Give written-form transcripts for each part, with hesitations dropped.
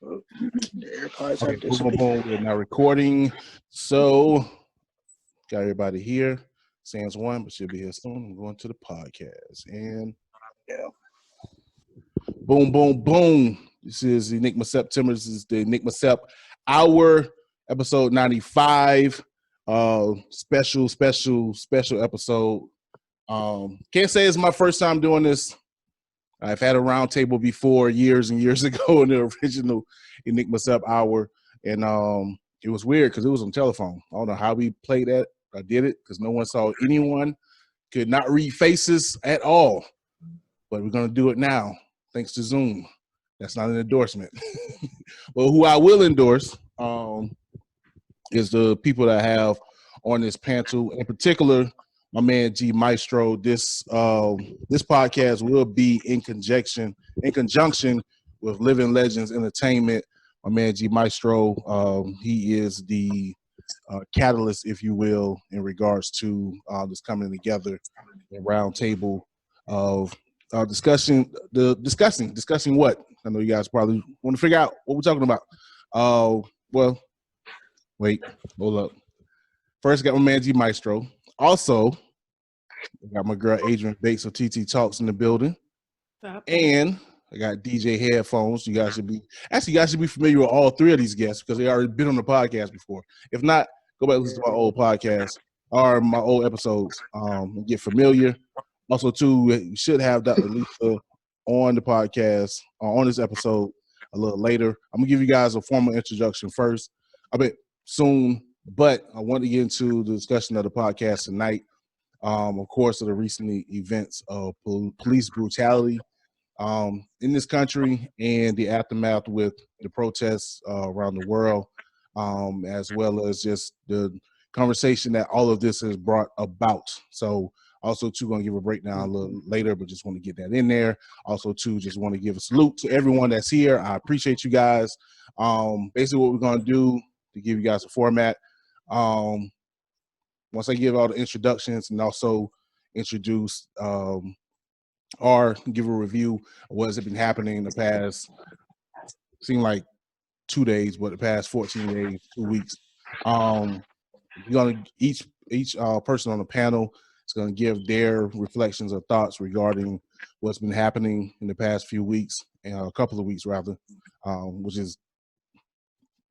Oh, the AirPods Okay, have boom, disappeared. boom, we're now recording. So, got everybody here. Sans one, but she'll be here soon. I'm going to the podcast. And Yeah. boom, boom, boom. This is Enigma September. This is the Enigma Sept Hour, episode 95. Special episode. Can't say it's my first time doing this. I've had a roundtable before years and years ago in the original Enigma Sept Hour. And it was weird because it was on telephone. I don't know how we played that. I did it because no one saw anyone, could not read faces at all. But we're going to do it now, thanks to Zoom. That's not an endorsement. Well, who I will endorse is the people that I have on this panel. In particular, my man G Maestro. This podcast will be in conjunction with Living Legends Entertainment. My man G Maestro, he is the catalyst, if you will, in regards to this coming together, a round table of discussing what? I know you guys probably want to figure out what we're talking about. Well, wait, hold up. First, I got my man G Maestro. Also, I got my girl Adrianne Bate of TiTi Talks in the building. And I got DJ Headphones. You guys should be familiar with all three of these guests because they already been on the podcast before. If not, go back and listen to my old podcast or my old episodes and get familiar. Also, too, you should have Dr. Lisa on the podcast on this episode a little later. I'm gonna give you guys a formal introduction first. I bet soon, but I want to get into the discussion of the podcast tonight. Of course, of the recent events of police brutality in this country and the aftermath with the protests around the world, as well as just the conversation that all of this has brought about. So also, too, going to give a breakdown a little later, but just want to get that in there. Also, too, just want to give a salute to everyone that's here. I appreciate you guys. Basically, what we're going to do to give you guys a format, once I give all the introductions and also introduce or give a review of what has been happening in the past, seemed like 2 days, but the past 14 days, 2 weeks. We're gonna each person on the panel is gonna give their reflections or thoughts regarding what's been happening in the past few weeks, and a couple of weeks rather, which is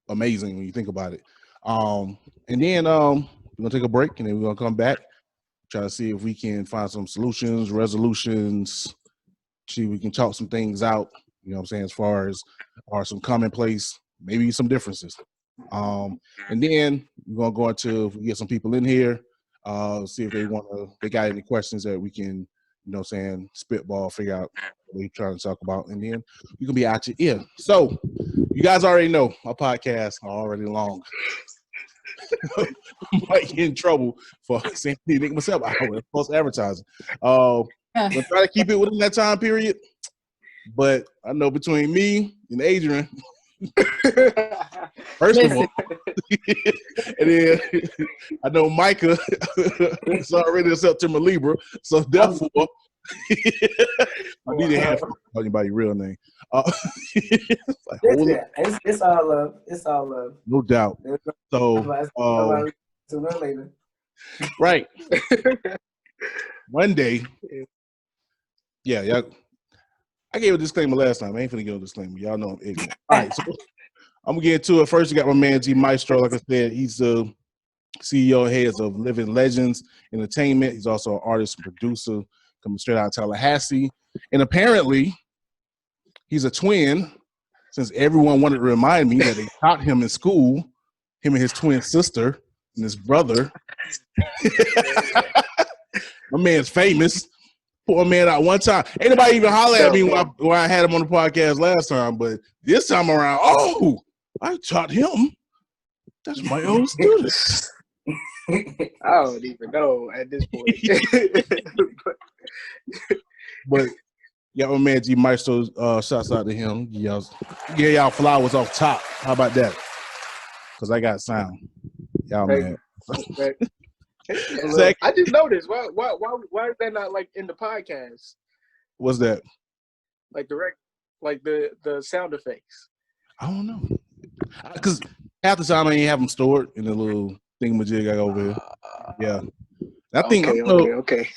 amazing when you think about it. And then we're gonna take a break, and then we're gonna come back, try to see if we can find some solutions, resolutions, see if we can talk some things out, you know what I'm saying, as far as or some commonplace, maybe some differences. And then we're gonna go into, if we get some people in here, see if they got any questions that we can, you know what I'm saying, spitball, figure out what we're trying to talk about, and then you can be out your ear. So you guys already know my podcasts are already long. Might get in trouble for saying the Enigma Sept Hour, post advertising. We'll try to keep it within that time period, but I know between me and Adrian, first of all, and then I know Micah is already a September Libra, so therefore I need to have talking about your real name. It's all love. It's all love. No doubt. So later. Right. Monday. Yeah. I gave a disclaimer last time. I ain't finna give a disclaimer. Y'all know I'm ignorant. All right, so I'm gonna get into it. First, you got my man G Maestro. Like I said, he's the CEO and heads of Living Legends Entertainment. He's also an artist and producer coming straight out of Tallahassee. And apparently, he's a twin, since everyone wanted to remind me that they taught him in school, him and his twin sister and his brother. My man's famous. Poor man out one time. Ain't nobody even holler at me when I had him on the podcast last time, but this time around, I taught him. That's my own student. I don't even know at this point. But yeah, my man G Maestro, shouts out to him. Y'all flowers off top. How about that? Because I got sound. Y'all man. I just noticed. Why is that not like in the podcast? What's that? Like the sound effects. I don't know. Because half the time I ain't have them stored in the little thingamajig I got over here. Yeah. I think okay.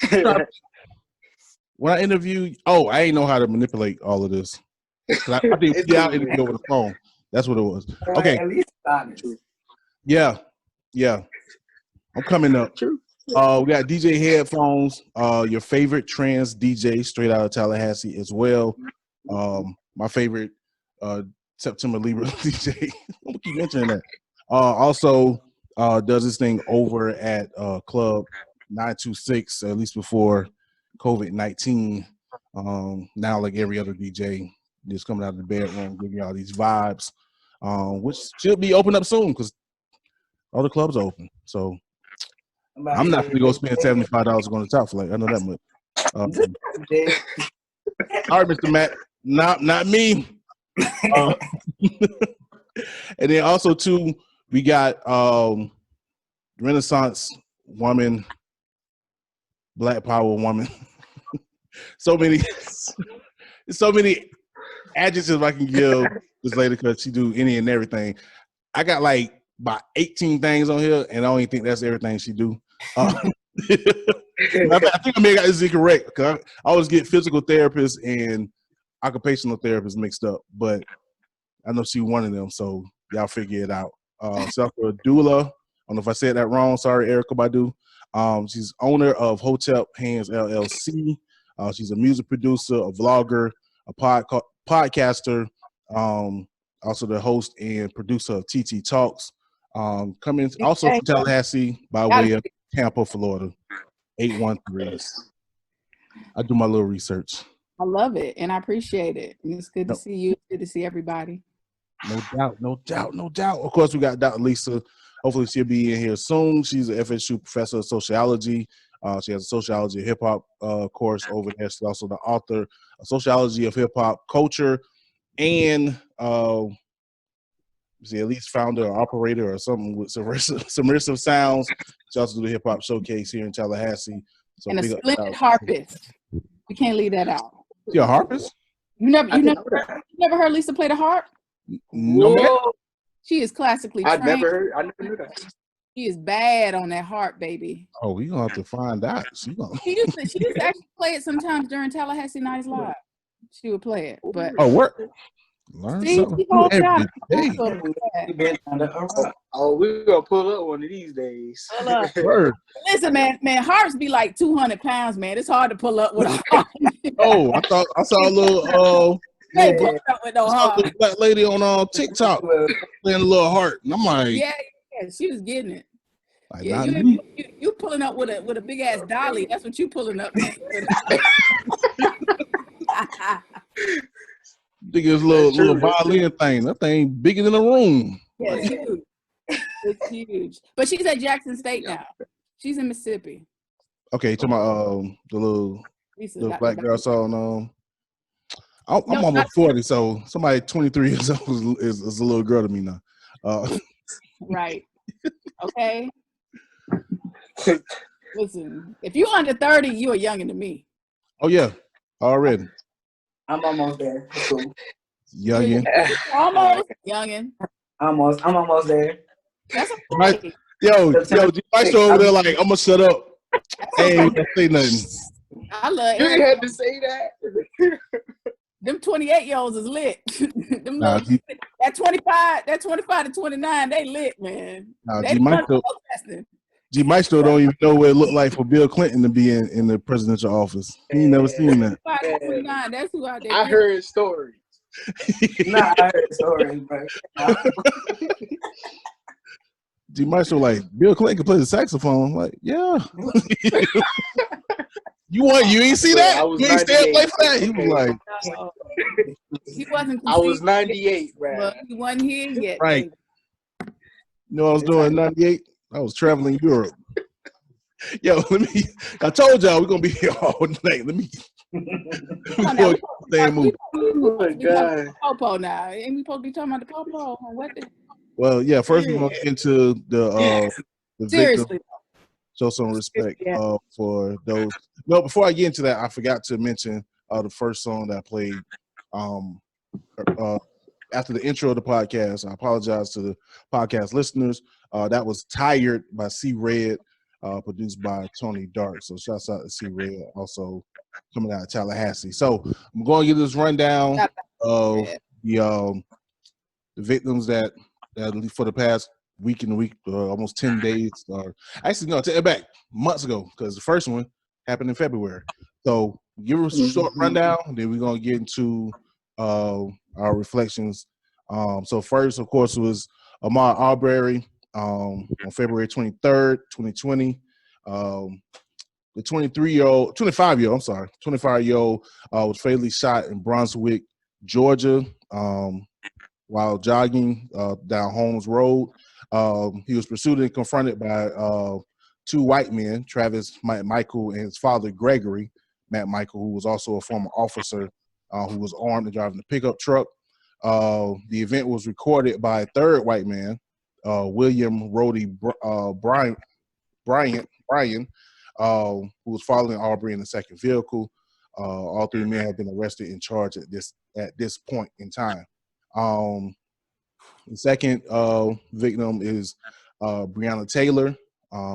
When I interview, I ain't know how to manipulate all of this. I think I interview over the phone. That's what it was. Okay. At least honest. Yeah. I'm coming up. True. We got DJ Headphones, your favorite trans DJ straight out of Tallahassee as well. My favorite September Libra DJ. I'm gonna keep mentioning that. Also does this thing over at Club 926, at least before COVID-19. Now like every other DJ just coming out of the bedroom, giving y'all these vibes, which should be open up soon because all the clubs are open. So I'm not gonna go spend $75 going to Top Flight. I know that much. All right, Mr. Matt. Not me. And then also too, we got Renaissance woman, Black Power woman. so many adjectives I can give this lady because she do any and everything. I got like about 18 things on here, and I don't even think that's everything she do. I think I may have got this incorrect because I always get physical therapists and occupational therapists mixed up, but I know she's one of them, so y'all figure it out. So for doula, I don't know if I said that wrong. Sorry, Erica Badu. She's owner of Hotep Hands LLC. She's a music producer, a vlogger, a podcaster, also the host and producer of TiTi Talks. Coming also from Tallahassee by way of Tampa, Florida, 813. I do my little research. I love it, and I appreciate it. It's good to see you. It's good to see everybody. No doubt. Of course, we got Dr. Lisa. Hopefully, she'll be in here soon. She's an FSU professor of sociology. She has a Sociology of Hip Hop course over there. She's also the author of Sociology of Hip Hop Culture, and at least founder or operator or something with Submersive Sounds. She also do the Hip Hop Showcase here in Tallahassee. So and a splendid harpist. We can't leave that out. You're a harpist? You never heard Lisa play the harp? No. She is classically trained. I never knew that. She is bad on that harp, baby. Oh, we gonna have to find out. She used to actually play it sometimes during Tallahassee Nights Live. She would play it, but what? Learn something every day. We're gonna pull up one of these days. Listen, man, harps be like 200 pounds, man. It's hard to pull up with a harp. I saw a little pull up with no harp. Black lady on TikTok playing a little harp, and I'm like, yeah, she was getting it. Like, yeah, you pulling up with a big ass dolly. That's what you pulling up with. Think it's a little violin thing. That thing bigger than a room. Yeah, it's huge. It's huge. But she's at Jackson State now. She's in Mississippi. Okay, to my the little black girl song. I'm almost 40, so somebody 23 years old is a little girl to me now. Right. Okay. Listen, if you're under 30, you are younger than me. Oh yeah, already. I'm almost there. Cool. Youngin. Almost youngin. I'm almost there. That's okay. Yo, G Maestro over there like, I'm gonna shut up. Hey, don't say nothing. I love you had to say that. Them 28-year-olds is lit. That 25 to 29, they lit, man. G Maestro don't even know what it looked like for Bill Clinton to be in the presidential office. He ain't never seen that. 29, that's who out there. I heard stories. I heard stories, bro. G Maestro like, Bill Clinton can play the saxophone. Like, yeah. You ain't see that? You ain't stay up like that? He was like, he wasn't. I was 98, right? But he wasn't here yet. Right. You know what I was doing in 98? I was traveling Europe. Yo, I told y'all we're gonna be here all night. Let me Oh my God. Popo now. Ain't we supposed to be talking about the Popo? Well, yeah, first we're gonna get into the seriously. Show some respect for those. No, before I get into that, I forgot to mention the first song that I played after the intro of the podcast. I apologize to the podcast listeners. That was Tired by C Red, produced by Tony Dark. So shouts out to C Red, also coming out of Tallahassee. So I'm going to give this rundown of the victims that for the past week and week, almost 10 days, or actually no, take it back, months ago, because the first one happened in February. So give us a short rundown, and then we're going to get into our reflections. So first, of course, was Ahmaud Arbery on February 23rd, 2020. The 25-year-old was fatally shot in Brunswick, Georgia, while jogging down Holmes Road. He was pursued and confronted by two white men, Travis Michael and his father, Gregory Matt Michael, who was also a former officer who was armed and driving a pickup truck. The event was recorded by a third white man, William Rhodey Bryan, who was following Arbery in the second vehicle. All three men have been arrested and charged at this point in time. The second victim is Breonna Taylor.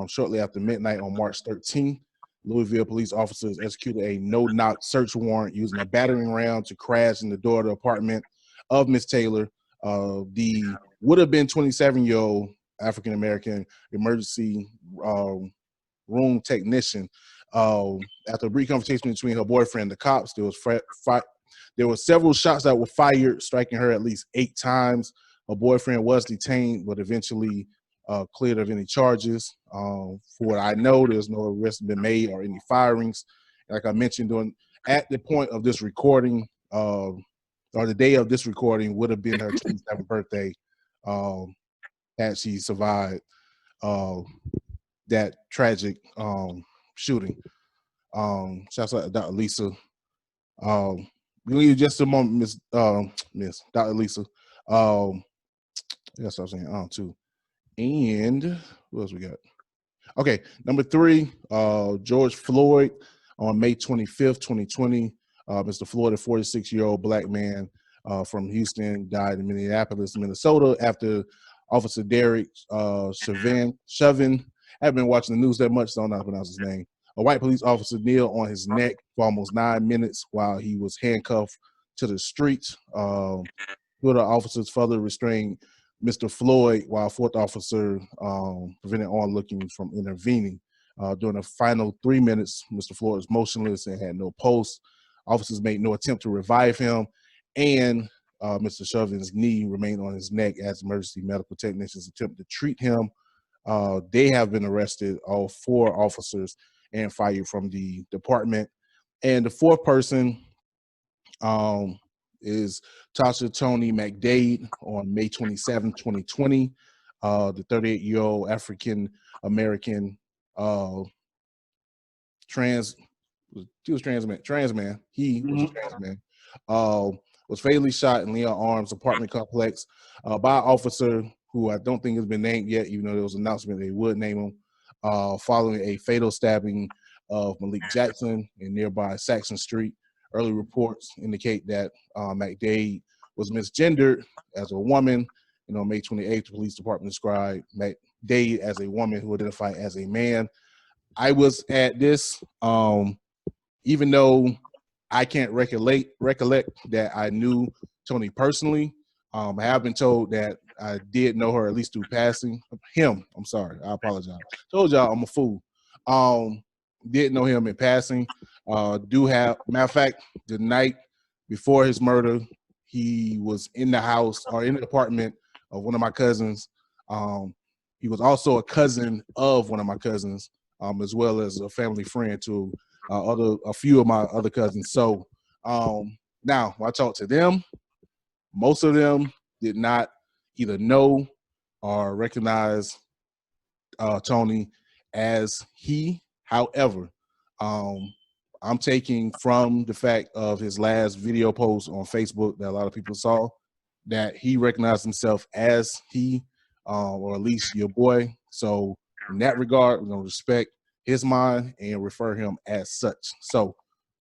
Shortly after midnight on March 13th, Louisville police officers executed a no-knock search warrant using a battering ram to crash in the door of the apartment of Miss Taylor. The would have been 27-year-old African-American emergency room technician. After a brief conversation between her boyfriend and the cops, there were several shots that were fired, striking her at least 8 times. Her boyfriend was detained, but eventually cleared of any charges. For what I know, there's no arrests been made or any firings. Like I mentioned, at the point of this recording, or the day of this recording, would have been her 27th birthday had she survived that tragic shooting. Shouts out to Dr. Lisa. We leave just a moment, Miss Dr. Lisa. That's what I'm saying. Too. And what else we got? Okay, number 3, George Floyd on May 25th, 2020. Mr. Floyd, a 46-year-old black man from Houston, died in Minneapolis, Minnesota, after Officer Derek Chauvin. I haven't been watching the news that much, so I don't know how to pronounce his name. A white police officer kneeled on his neck for almost 9 minutes while he was handcuffed to the street. Two of the officers further restrained Mr. Floyd, while a fourth officer prevented onlookers from intervening. During the final 3 minutes, Mr. Floyd was motionless and had no pulse. Officers made no attempt to revive him, and Mr. Chauvin's knee remained on his neck as emergency medical technicians attempted to treat him. They have been arrested, all 4 officers, and fired from the department. And the fourth person is Tasha Tony McDade on May 27, 2020. The 38-year-old African-American trans man. He was a trans man. Was fatally shot in Leon Arms apartment complex by an officer who I don't think has been named yet, even though there was an announcement they would name him, following a fatal stabbing of Malik Jackson in nearby Saxon Street. Early reports indicate that McDade was misgendered as a woman. On May 28th, the police department described McDade as a woman who identified as a man. I was at this, even though I can't recollect that I knew Tony personally. I have been told that I did know her at least through passing. Him, I'm sorry, I apologize. Told y'all I'm a fool. Did know him in passing. Matter of fact, the night before his murder, he was in the house or in the apartment of one of my cousins. He was also a cousin of one of my cousins, as well as a family friend to a few of my other cousins. So now when I talked to them, most of them did not either know or recognize Tony as he. However, I'm taking from the fact of his last video post on Facebook that a lot of people saw that he recognized himself as he, or at least your boy. So in that regard, we're going to respect his mind and refer him as such. So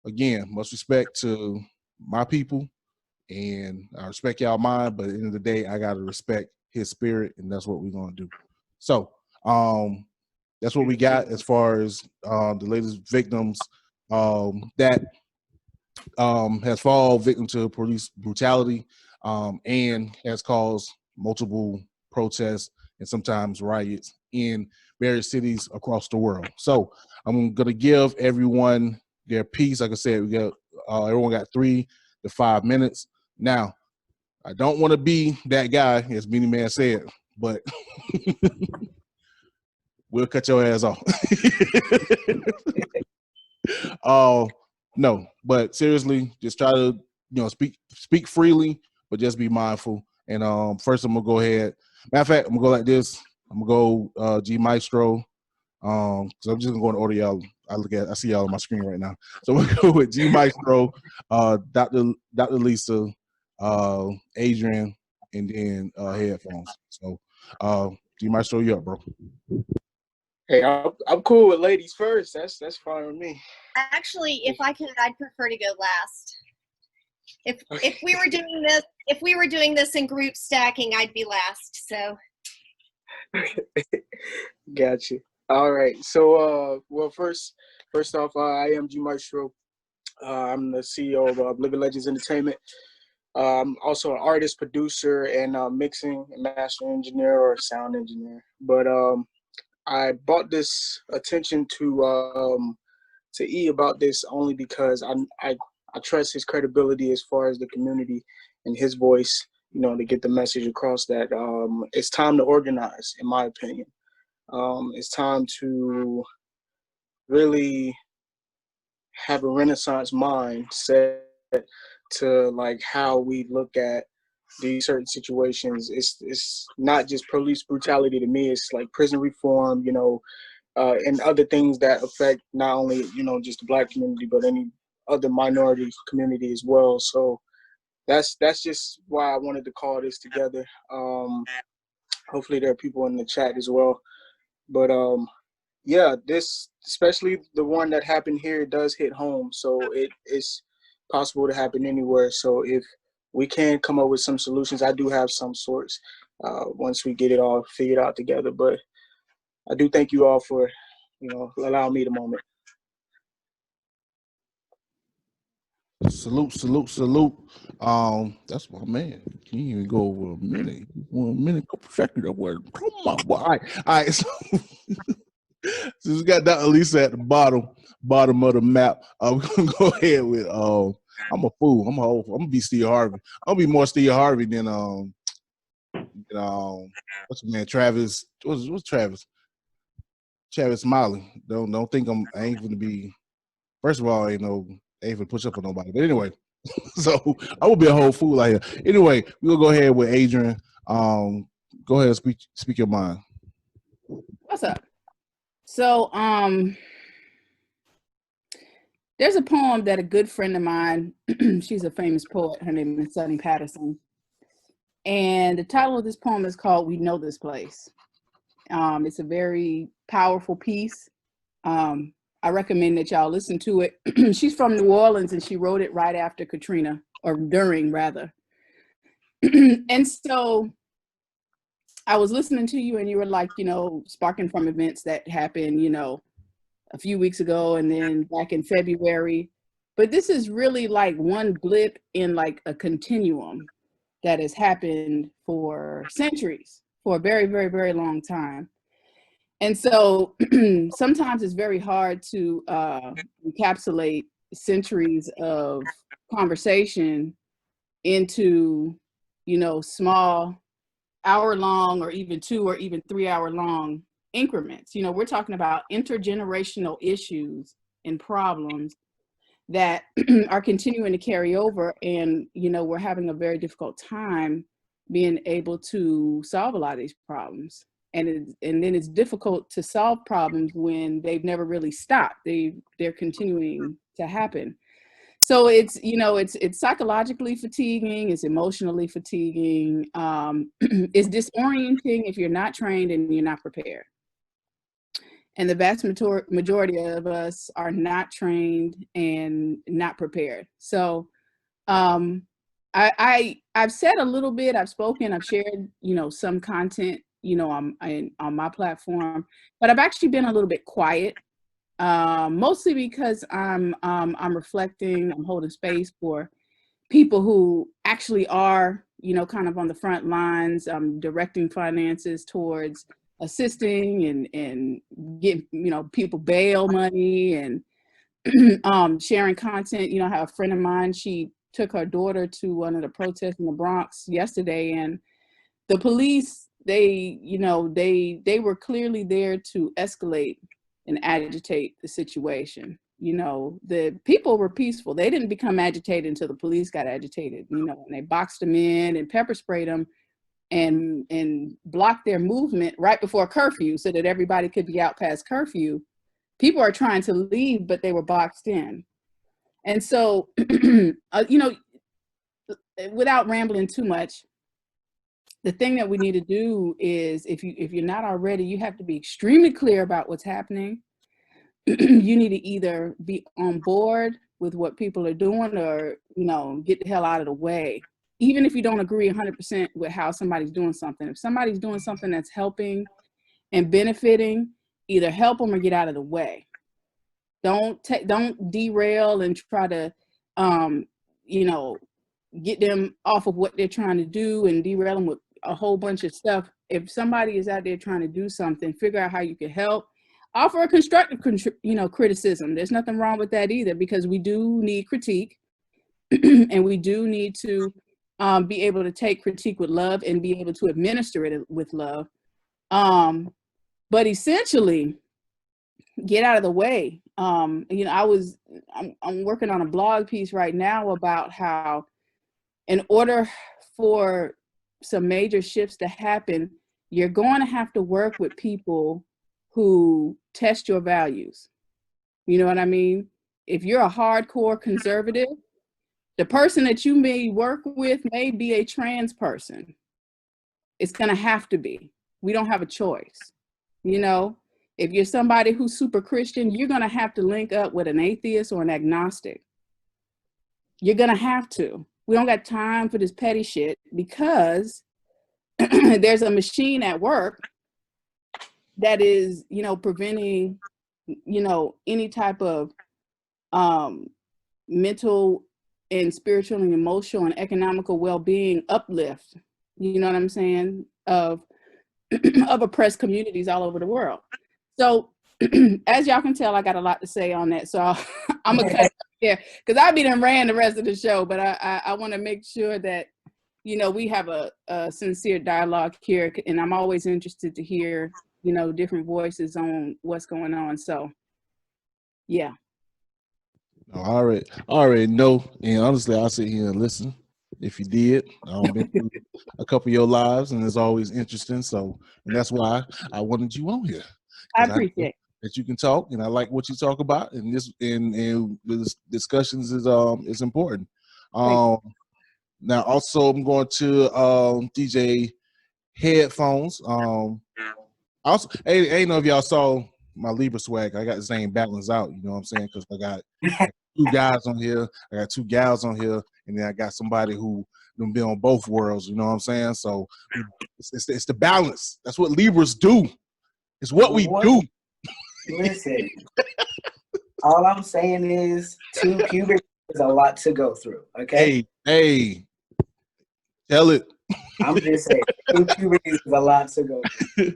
again, much respect to my people and I respect y'all mind, but at the end of the day, I gotta respect his spirit, and that's what we're gonna do. So that's what we got as far as the latest victims that has fallen victim to police brutality and has caused multiple protests and sometimes riots in various cities across the world. So I'm going to give everyone their piece. Like I said, we got everyone got 3 to 5 minutes. Now, I don't want to be that guy, as Beanie Man said, but we'll cut your ass off. No, but seriously, just try to speak freely, but just be mindful. And first, I'm gonna go ahead. Matter of fact, I'm gonna go like this. I'm gonna go G Maestro. So I'm just gonna go in order, y'all. I see y'all on my screen right now. So we'll go with G Maestro, Dr. Lisa, Adrianne, and then Headphones. So G Maestro, you up, bro? Hey, I'm cool with ladies first. That's fine with me. Actually, if I could, I'd prefer to go last. If we were doing this in group stacking, I'd be last. So. Gotcha. All right. So, well, first off, I am G Maestro. I'm the CEO of Living Legends Entertainment. I'm also an artist, producer, and mixing and master engineer or sound engineer. But I brought this attention to E about this only because I trust his credibility as far as the community and his voice, to get the message across that it's time to organize, in my opinion. It's time to really have a Renaissance mindset to like how we look at these certain situations. It's not just police brutality to me. It's like prison reform, and other things that affect not only just the Black community, but any other minority community as well. So that's just why I wanted to call this together. Hopefully there are people in the chat as well. But yeah, this, especially the one that happened here, does hit home. So it's possible to happen anywhere. So if we can come up with some solutions, I do have some sorts once we get it all figured out together. But I do thank you all for, allowing me the moment. Salute. That's my man. Can you even go over a minute? 1 minute, couple seconds. Come on, boy. All right. So, so we got Dr. Lisa at the bottom of the map. We're gonna go ahead with I'm a fool. I'm gonna be Steve Harvey. I'll be more Steve Harvey than what's the man? Travis. What's Travis? Travis Smiley. Don't think I ain't gonna be. First of all, I ain't gonna push up on nobody. But anyway, so I will be a whole fool out here. Anyway, we'll go ahead with Adrianne. Go ahead and speak your mind. What's up? So there's a poem that a good friend of mine, she's a famous poet, her name is Sonny Patterson. And the title of this poem is called We Know This Place. It's a very powerful piece. I recommend that y'all listen to it. She's from New Orleans and she wrote it right after Katrina, or during rather. And so I was listening to you and you were like, sparking from events that happened, a few weeks ago and then back in February. But this is really like one blip in like a continuum that has happened for centuries, for a very, very, very long time. And so sometimes it's very hard to encapsulate centuries of conversation into, small hour-long or even 2 or even 3 hour-long increments. We're talking about intergenerational issues and problems that are continuing to carry over. And, we're having a very difficult time being able to solve a lot of these problems. And then it's difficult to solve problems when they've never really stopped. They're continuing to happen. So it's psychologically fatiguing, it's emotionally fatiguing, it's disorienting if you're not trained and you're not prepared. And the vast majority of us are not trained and not prepared. So I I've said a little bit, I've spoken, I've shared, some content, on my platform, but I've actually been a little bit quiet, mostly because I'm reflecting, I'm holding space for people who actually are, kind of on the front lines, directing finances towards assisting and getting, people bail money and sharing content. I have a friend of mine, she took her daughter to one of the protests in the Bronx yesterday, and the police, they were clearly there to escalate and agitate the situation. The people were peaceful. They didn't become agitated until the police got agitated, and they boxed them in and pepper sprayed them and blocked their movement right before curfew so that everybody could be out past curfew. People are trying to leave, but they were boxed in. And so, without rambling too much, the thing that we need to do is, if you're not already, you have to be extremely clear about what's happening. You need to either be on board with what people are doing or, get the hell out of the way. Even if you don't agree 100% with how somebody's doing something. If somebody's doing something that's helping and benefiting, either help them or get out of the way. Don't derail and try to, get them off of what they're trying to do and derail them with a whole bunch of stuff. If somebody is out there trying to do something, figure out how you can help. Offer a constructive, criticism. There's nothing wrong with that either, because we do need critique, and we do need to be able to take critique with love and be able to administer it with love. But essentially, get out of the way. I'm working on a blog piece right now about how, in order for some major shifts to happen, you're going to have to work with people who test your values. You know what I mean? If you're a hardcore conservative, the person that you may work with may be a trans person. It's going to have to be. We don't have a choice. If you're somebody who's super Christian, you're going to have to link up with an atheist or an agnostic. You're going to have to. We don't got time for this petty shit, because there's a machine at work that is, preventing, any type of mental and spiritual and emotional and economical well-being uplift, you know what I'm saying, of oppressed communities all over the world. So as y'all can tell, I got a lot to say on that. So I'm gonna cut it here, because I be done ran the rest of the show, but I want to make sure that, we have a sincere dialogue here, and I'm always interested to hear, different voices on what's going on. So, yeah. No, I already know, and honestly, I'll sit here and listen. If you did, been through a couple of your lives, and it's always interesting. So, and that's why I wanted you on here. I appreciate that you can talk, and I like what you talk about, and this discussions is important. Now, also, I'm going to DJ Headphones. Also, hey, I ain't know if y'all saw my Libra swag. I got the same balance out. You know what I'm saying? Because I got two guys on here. I got two gals on here, and then I got somebody who done been on both worlds. You know what I'm saying? So it's the balance. That's what Libras do. It's what we do. Listen, all I'm saying is 2 puberty is a lot to go through. Okay. Hey, tell it. I'm just saying 2 puberty is a lot to go through.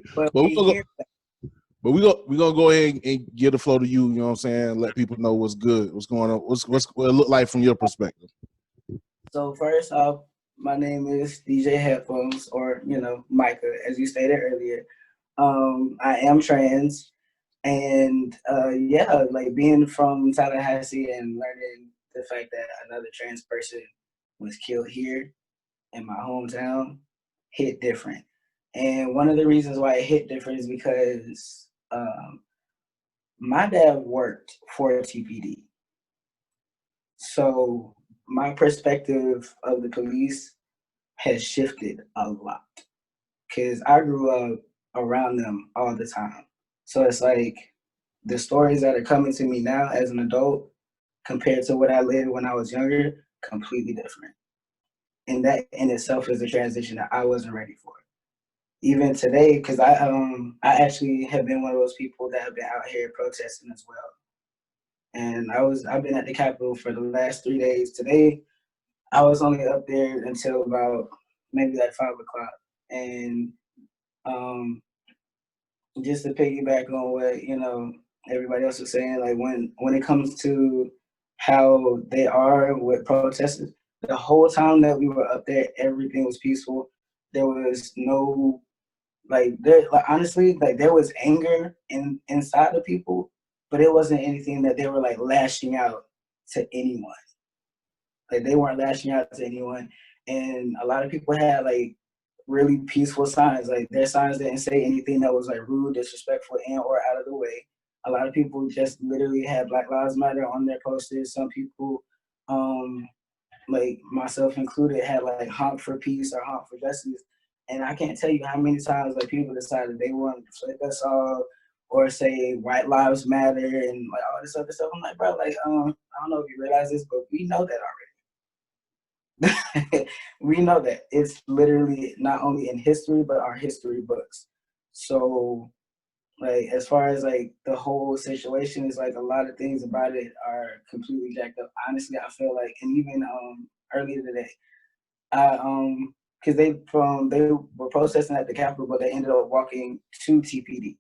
But we're gonna go ahead and give the flow to you. You know what I'm saying? Let people know what's good, what's going on, what it look like from your perspective. So first off, my name is DJ Headphones, or Micah, as you stated earlier. I am trans, and like being from Tallahassee and learning the fact that another trans person was killed here in my hometown hit different. And one of the reasons why it hit different is because my dad worked for TPD. So my perspective of the police has shifted a lot, because I grew up around them all the time. So it's like the stories that are coming to me now as an adult compared to what I lived when I was younger, completely different. and that in itself is a transition that I wasn't ready for. Even today, because I actually have been one of those people that have been out here protesting as well. And I've been at the Capitol for the last 3 days. Today, I was only up there until about maybe like 5 o'clock. And just to piggyback on what, you know, everybody else was saying, like when it comes to how they are with protesters, the whole time that we were up there, everything was peaceful. There was no honestly, like there was anger inside of people, but it wasn't anything that they were like lashing out to anyone. Like they weren't lashing out to anyone. And a lot of people had like really peaceful signs. Like their signs didn't say anything that was like rude, disrespectful, and or out of the way. A lot of people just literally had Black Lives Matter on their posters. Some people, like myself included, had like honk for peace or honk for justice. And I can't tell you how many times like people decided they wanted to flip us off or say white lives matter and like all this other stuff. I'm like, bro, like I don't know if you realize this, but we know that already. We know that. It's literally not only in history, but our history books. So like as far as like the whole situation is like a lot of things about it are completely jacked up. Honestly, I feel like, and even earlier today, because they were protesting at the Capitol, but they ended up walking to TPD.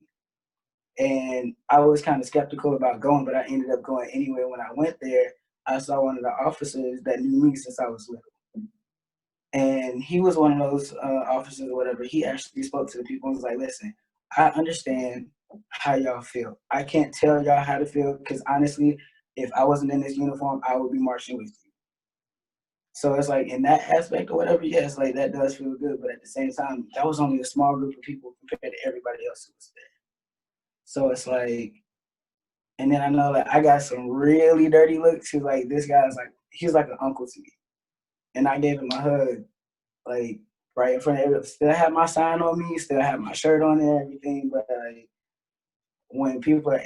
And I was kind of skeptical about going, but I ended up going anyway. When I went there, I saw one of the officers that knew me since I was little. And he was one of those officers or whatever. He actually spoke to the people and was like, listen, I understand how y'all feel. I can't tell y'all how to feel because honestly, if I wasn't in this uniform, I would be marching with you. So it's like in that aspect or whatever, yes, like that does feel good. But at the same time, that was only a small group of people compared to everybody else who was there. So it's like, and then I know like I got some really dirty looks because like this guy's like, he's like an uncle to me. And I gave him a hug, like right in front of everybody. Still have my sign on me, still have my shirt on and everything. But like when people are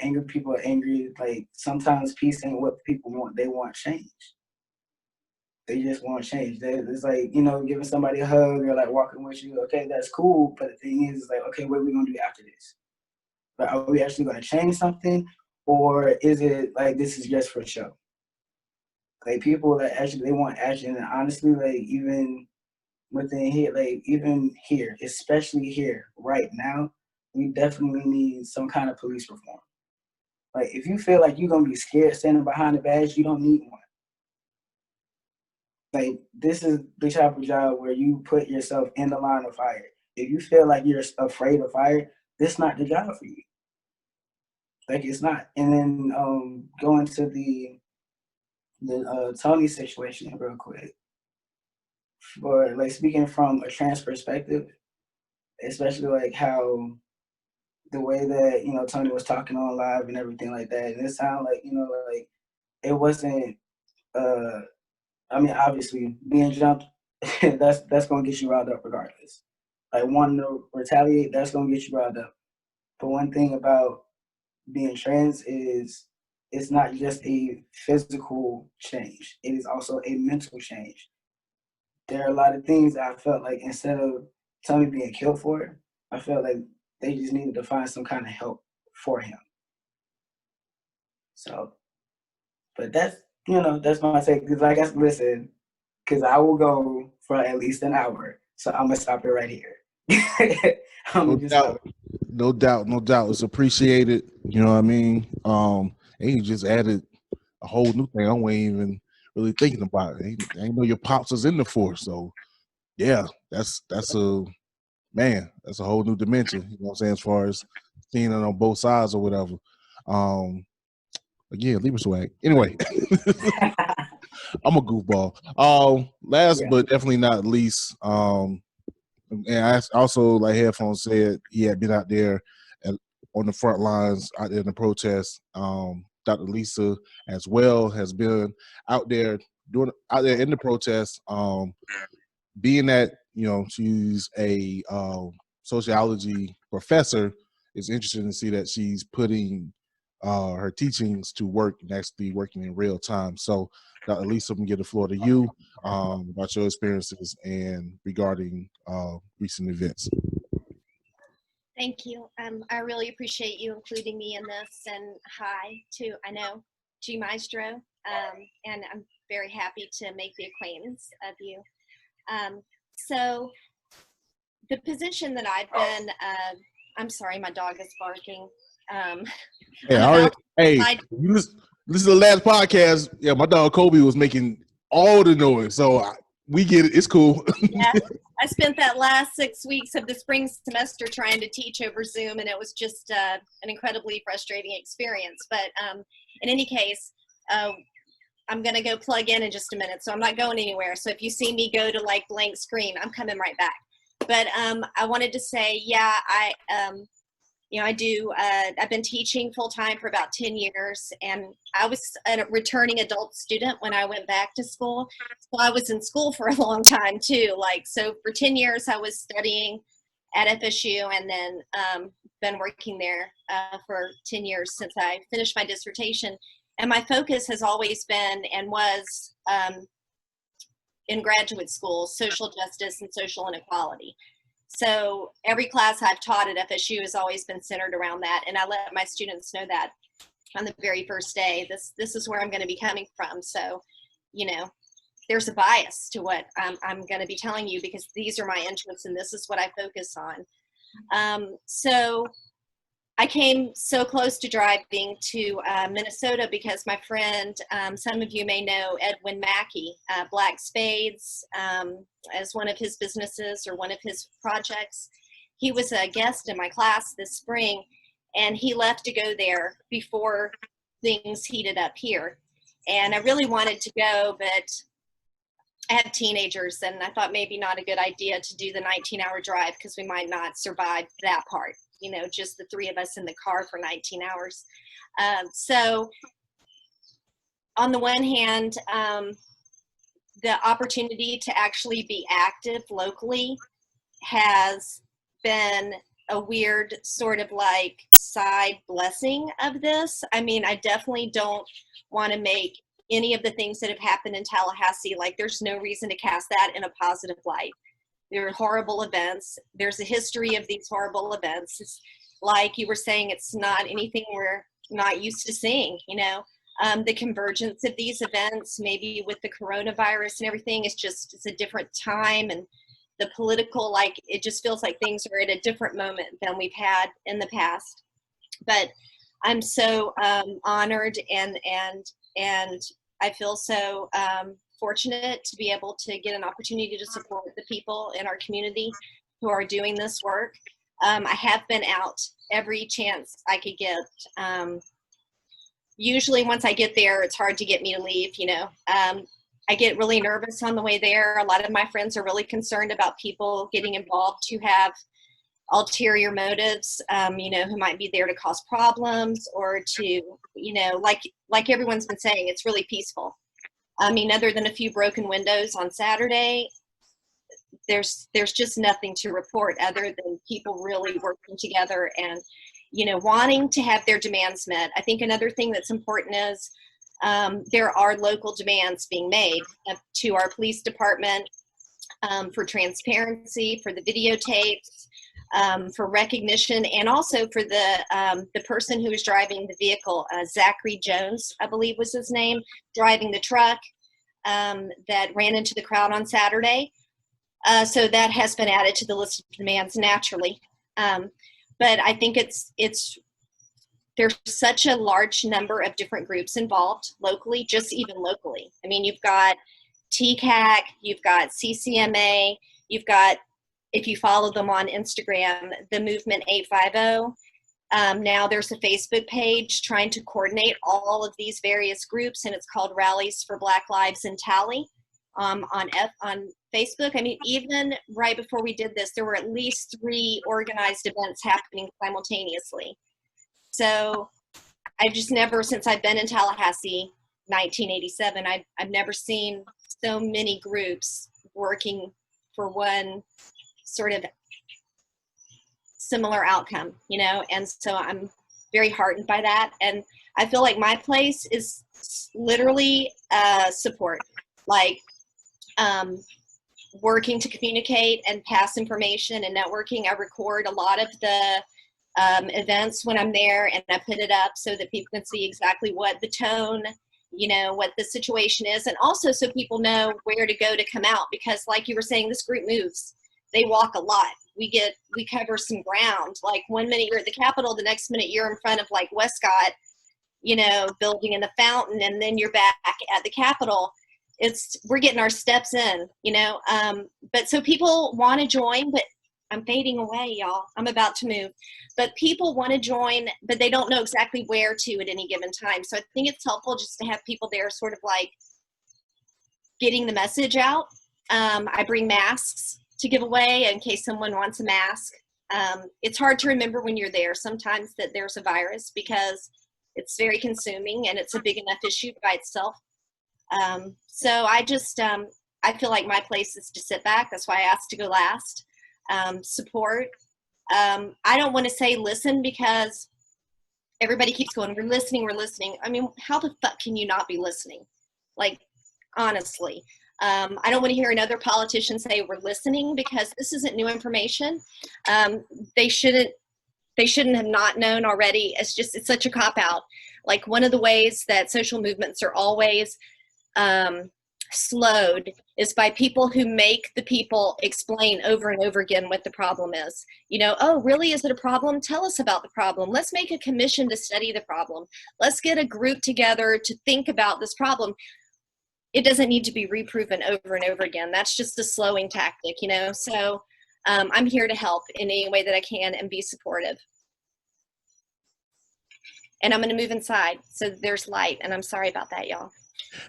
angry, like sometimes peace ain't what people want. They want change. They just want change. It's like, you know, giving somebody a hug or like walking with you. Okay, that's cool. But the thing is like, okay, what are we going to do after this? Like, are we actually going to change something? Or is it like this is just for show? Like people that actually, they want action. And honestly, like even within here, like even here, especially here right now, we definitely need some kind of police reform. Like if you feel like you're going to be scared standing behind a badge, you don't need one. Like this is the type of job where you put yourself in the line of fire. If you feel like you're afraid of fire, this is not the job for you. Like it's not. And then going to the Tony situation real quick. For like speaking from a trans perspective, especially like how the way that, you know, Tony was talking on live and everything like that, and it sounded like, you know, like it wasn't I mean, obviously, being jumped, that's gonna get you riled up regardless. Like wanting to retaliate, that's gonna get you riled up. But one thing about being trans is it's not just a physical change; it is also a mental change. There are a lot of things that I felt like instead of Tony being killed for it, I felt like they just needed to find some kind of help for him. So, but that's, you know, that's my take. Because like I listen, because I will go for at least an hour. So I'm gonna stop it right here. No doubt. It's appreciated. You know what I mean? And you just added a whole new thing. I wasn't even really thinking about it. I didn't know your pops was in the force. So yeah, that's a man. That's a whole new dimension. You know what I'm saying? As far as seeing it on both sides or whatever. But yeah, Libra swag. Anyway. I'm a goofball. Last but definitely not least, and I also, like Headphones said, he had been out there on the front lines out there in the protest. Dr. Lisa as well has been out there in the protest. Being that, you know, she's a sociology professor, it's interesting to see that she's putting her teachings to work and actually working in real time. So Dr. Lisa, I'm gonna give the floor to you about your experiences and regarding recent events. Thank you. I really appreciate you including me in this, and hi to, I know, G Maestro, and I'm very happy to make the acquaintance of you. So the position that I've been, I'm sorry, my dog is barking. Hey, you listen to the last podcast. Yeah, my dog Kobe was making all the noise, so we get it. It's cool. Yeah, I spent that last 6 weeks of the spring semester trying to teach over Zoom, and it was just an incredibly frustrating experience. But in any case, I'm going to go plug in just a minute, so I'm not going anywhere. So if you see me go to like blank screen, I'm coming right back. But I wanted to say, yeah, I do. I've been teaching full time for about 10 years, and I was a returning adult student when I went back to school. So I was in school for a long time too. So for 10 years, I was studying at FSU, and then been working there for 10 years since I finished my dissertation. And my focus has always been and was in graduate school, social justice and social inequality. So every class I've taught at FSU has always been centered around that. And I let my students know that on the very first day, this is where I'm going to be coming from. So, there's a bias to what I'm going to be telling you, because these are my interests and this is what I focus on. So I came so close to driving to Minnesota because my friend, some of you may know Edwin Mackey, Black Spades, as one of his businesses or one of his projects. He was a guest in my class this spring, and he left to go there before things heated up here. And I really wanted to go, but I have teenagers, and I thought maybe not a good idea to do the 19-hour drive because we might not survive that part. Just the three of us in the car for 19 hours. So on the one hand, the opportunity to actually be active locally has been a weird sort of like side blessing of this. I mean, I definitely don't want to make any of the things that have happened in Tallahassee, like there's no reason to cast that in a positive light. There are horrible events. There's a history of these horrible events. It's like you were saying, it's not anything we're not used to seeing, the convergence of these events, maybe with the coronavirus and everything, it's a different time. And the political, it just feels like things are at a different moment than we've had in the past. But I'm so honored and I feel so fortunate to be able to get an opportunity to support the people in our community who are doing this work. I have been out every chance I could get. Usually once I get there, it's hard to get me to leave, I get really nervous on the way there. A lot of my friends are really concerned about people getting involved who have ulterior motives, who might be there to cause problems or to, like everyone's been saying, it's really peaceful. I mean, other than a few broken windows on Saturday, there's just nothing to report other than people really working together and, wanting to have their demands met. I think another thing that's important is there are local demands being made to our police department for transparency, for the videotapes, for recognition, and also for the person who was driving the vehicle, Zachary Jones, I believe was his name, driving the truck that ran into the crowd on Saturday. So that has been added to the list of demands naturally. But I think there's such a large number of different groups involved locally, just even locally. I mean, you've got TCAC, you've got CCMA, you've got, if you follow them on Instagram, the Movement 850. Now there's a Facebook page trying to coordinate all of these various groups, and it's called Rallies for Black Lives in Tally on Facebook. I mean, even right before we did this, there were at least 3 organized events happening simultaneously. So I've just never, since I've been in Tallahassee, 1987, I've never seen so many groups working for one sort of similar outcome, and so I'm very heartened by that. And I feel like my place is literally support, like working to communicate and pass information and networking. I record a lot of the events when I'm there, and I put it up so that people can see exactly what the tone, you know, what the situation is, and also so people know where to go to come out, because like you were saying, this group moves. They walk a lot. We cover some ground. Like 1 minute you're at the Capitol, the next minute you're in front of like Westcott, you know, building in the fountain, and then you're back at the Capitol. We're getting our steps in, you know. But so people want to join, but I'm fading away, y'all. I'm about to move. But people want to join, but they don't know exactly where to at any given time. So I think it's helpful just to have people there sort of like getting the message out. I bring masks to give away in case someone wants a mask. It's hard to remember when you're there sometimes that there's a virus, because it's very consuming and it's a big enough issue by itself. So I just, I feel like my place is to sit back. That's why I asked to go last. Support. I don't want to say listen, because everybody keeps going, we're listening. I mean, how the fuck can you not be listening? Like, honestly. I don't want to hear another politician say we're listening, because this isn't new information. They shouldn't have not known already. It's such a cop-out. Like, one of the ways that social movements are always slowed is by people who make the people explain over and over again what the problem is. You know, oh, really? Is it a problem? Tell us about the problem. Let's make a commission to study the problem. Let's get a group together to think about this problem. It doesn't need to be reproven over and over again. That's just a slowing tactic, you know? So I'm here to help in any way that I can and be supportive. And I'm going to move inside so there's light. And I'm sorry about that, y'all.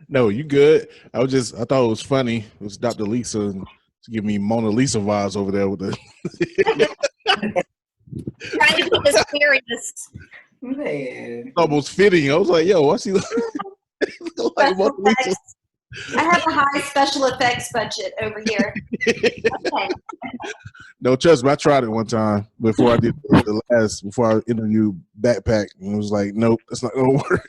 No, you good. I thought it was funny. It was Dr. Lisa and to give me Mona Lisa vibes over there with the Trying to be serious. Man. almost fitting. I was like, yo, what's he like Mona Lisa? I have a high special effects budget over here. Okay. No, trust me, I tried it one time before I interviewed Backpack, and it was like, nope, that's not gonna work.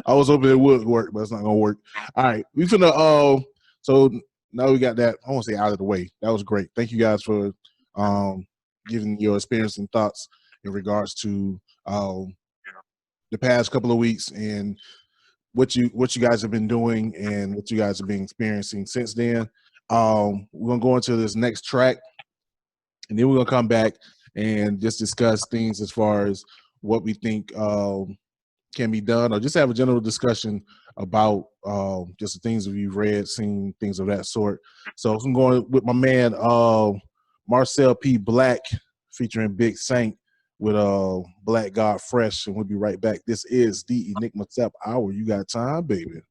I was hoping it would work, but it's not gonna work. All right, we finna so now we got that, I won't say out of the way. That was great. Thank you guys for giving your experience and thoughts in regards to the past couple of weeks and what you guys have been doing and what you guys have been experiencing since then. We're gonna go into this next track, and then we're gonna come back and just discuss things as far as what we think can be done, or just have a general discussion about just the things that we've read, seen, things of that sort. So I'm going with my man Marcel P Black featuring Big Sant with Black God Fresh, and we'll be right back. This is the Enigma Sept Hour. You got time, baby.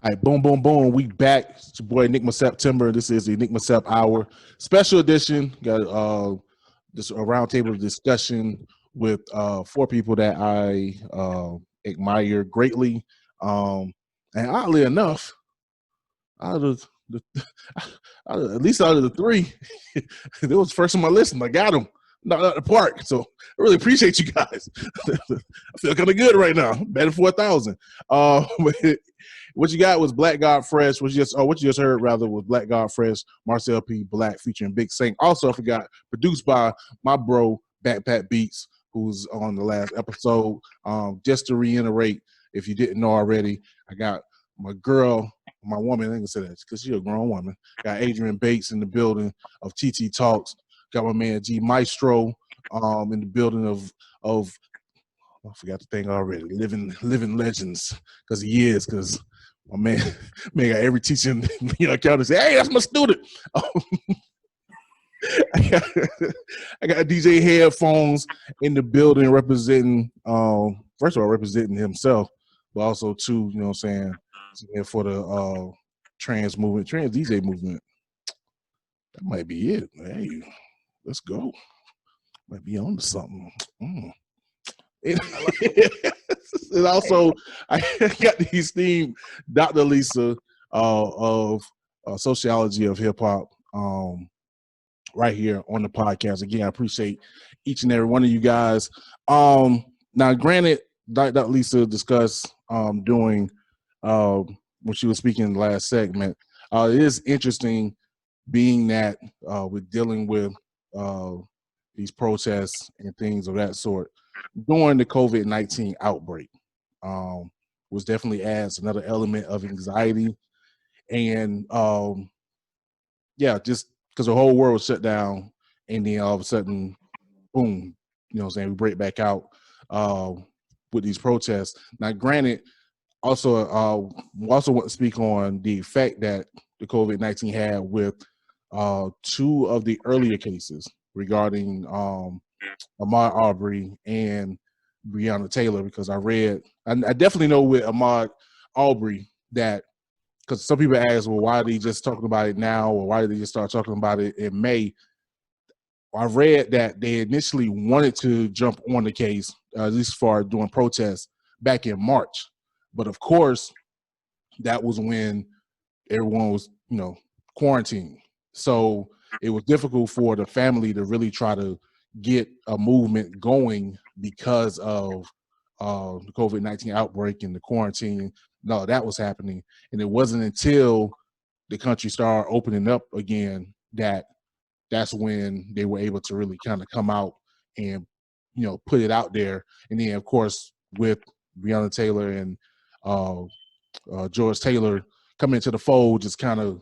All right, boom, boom, boom. We back. It's your boy Enigma September. This is the Enigma Sept Hour special edition. Got this a roundtable discussion with 4 people that I admire greatly. And oddly enough, out of the at least out of the 3, it was first on my list, and I got them. Not at the park. So I really appreciate you guys. I feel kind of good right now. Better 4,000. What you got was Black God Fresh. What you just heard rather was Black God Fresh, Marcel P Black featuring Big Sant. Also, I forgot, produced by my bro Backpack Beatz, who's on the last episode. Just to reiterate, if you didn't know already, I got my girl, my woman. I ain't gonna say that because she's a grown woman. Got Adrianne Bate in the building of TiTi Talks. Got my man G Maestro in the building of I forgot the thing already. Living legends, because he is, because my man got every teacher in the county say, hey, that's my student. I got DJ Headphones in the building representing first of all representing himself, but also too, you know what I'm saying, for the trans DJ movement. That might be it. Hey, let's go. Might be on to something. And also, I got the esteemed Dr. Lisa of Sociology of Hip Hop right here on the podcast. Again, I appreciate each and every one of you guys. Now, granted, Dr. Lisa discussed doing when she was speaking in the last segment. It is interesting being that we're dealing with these protests and things of that sort during the COVID-19 outbreak. Was definitely adds another element of anxiety. And yeah, just because the whole world was shut down, and then all of a sudden, boom, you know what I'm saying, we break back out with these protests. Now, granted, also want to speak on the effect that the COVID-19 had with two of the earlier cases regarding Ahmaud Arbery and Breonna Taylor, because I definitely know with Ahmaud Arbery that, because some people ask, well, why are they just talking about it now, or why did they just start talking about it in May? I read that they initially wanted to jump on the case, at least for doing protests, back in March. But of course, that was when everyone was, quarantined. So it was difficult for the family to really try to get a movement going because of the COVID-19 outbreak and the quarantine. No, that was happening. And it wasn't until the country started opening up again that's when they were able to really kind of come out and, put it out there. And then, of course, with Breonna Taylor and George Taylor coming into the fold, just kind of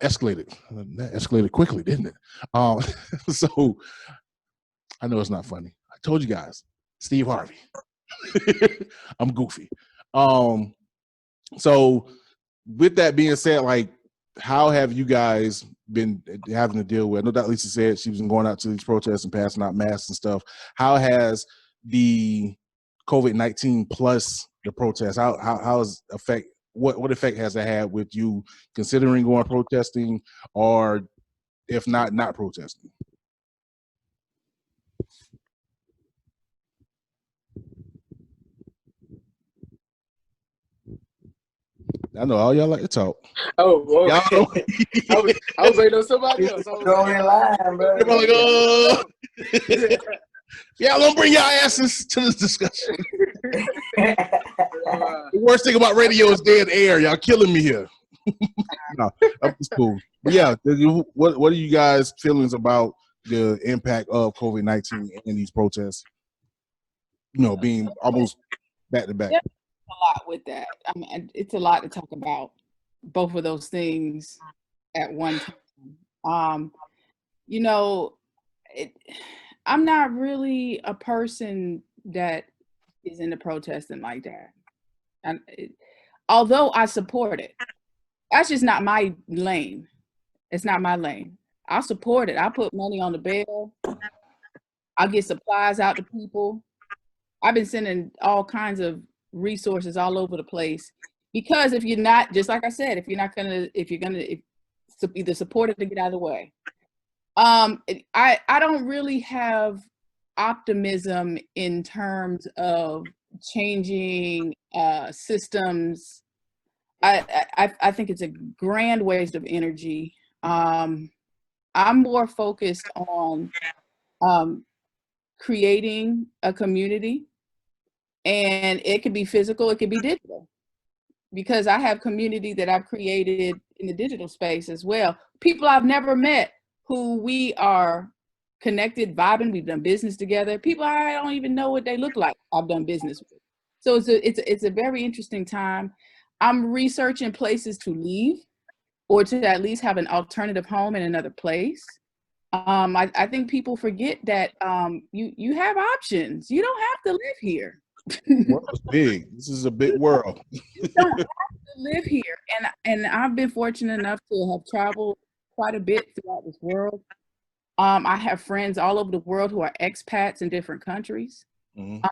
escalated. That escalated quickly, didn't it? So I know it's not funny. I told you guys, Steve Harvey. I'm goofy. So with that being said, like, how have you guys been having to deal with? I know that Lisa said she was going out to these protests and passing out masks and stuff. How has the COVID-19 plus the protests, how has affect, what effect has it had with you considering going protesting, or if not protesting? I know all y'all like to talk. Oh, well, Y'all, I was waiting on somebody else. I was Going in line, bro. like, y'all don't bring y'all asses to this discussion. The worst thing about radio is dead air. Y'all killing me here. No, that's cool. But yeah, what are you guys' feelings about the impact of COVID-19 in these protests? Being almost back to back. A lot with that. I mean, it's a lot to talk about both of those things at one time. I'm not really a person that is into protesting like that. And although I support it, that's just not my lane. It's not my lane. I'll support it. I put money on the bill. I'll get supplies out to people. I've been sending all kinds of resources all over the place, because if you're not, just like I said, if you're gonna either support it to get out of the way. I don't really have optimism in terms of changing systems. I think it's a grand waste of energy. I'm more focused on creating a community. And it could be physical, it could be digital, because I have community that I've created in the digital space as well. People I've never met who we are connected, vibing, we've done business together. People I don't even know what they look like, I've done business with. So it's a very interesting time. I'm researching places to leave, or to at least have an alternative home in another place. I think people forget that you have options. You don't have to live here. The world is big. This is a big world. You don't have to live here, and I've been fortunate enough to have traveled quite a bit throughout this world. I have friends all over the world who are expats in different countries. Mm-hmm.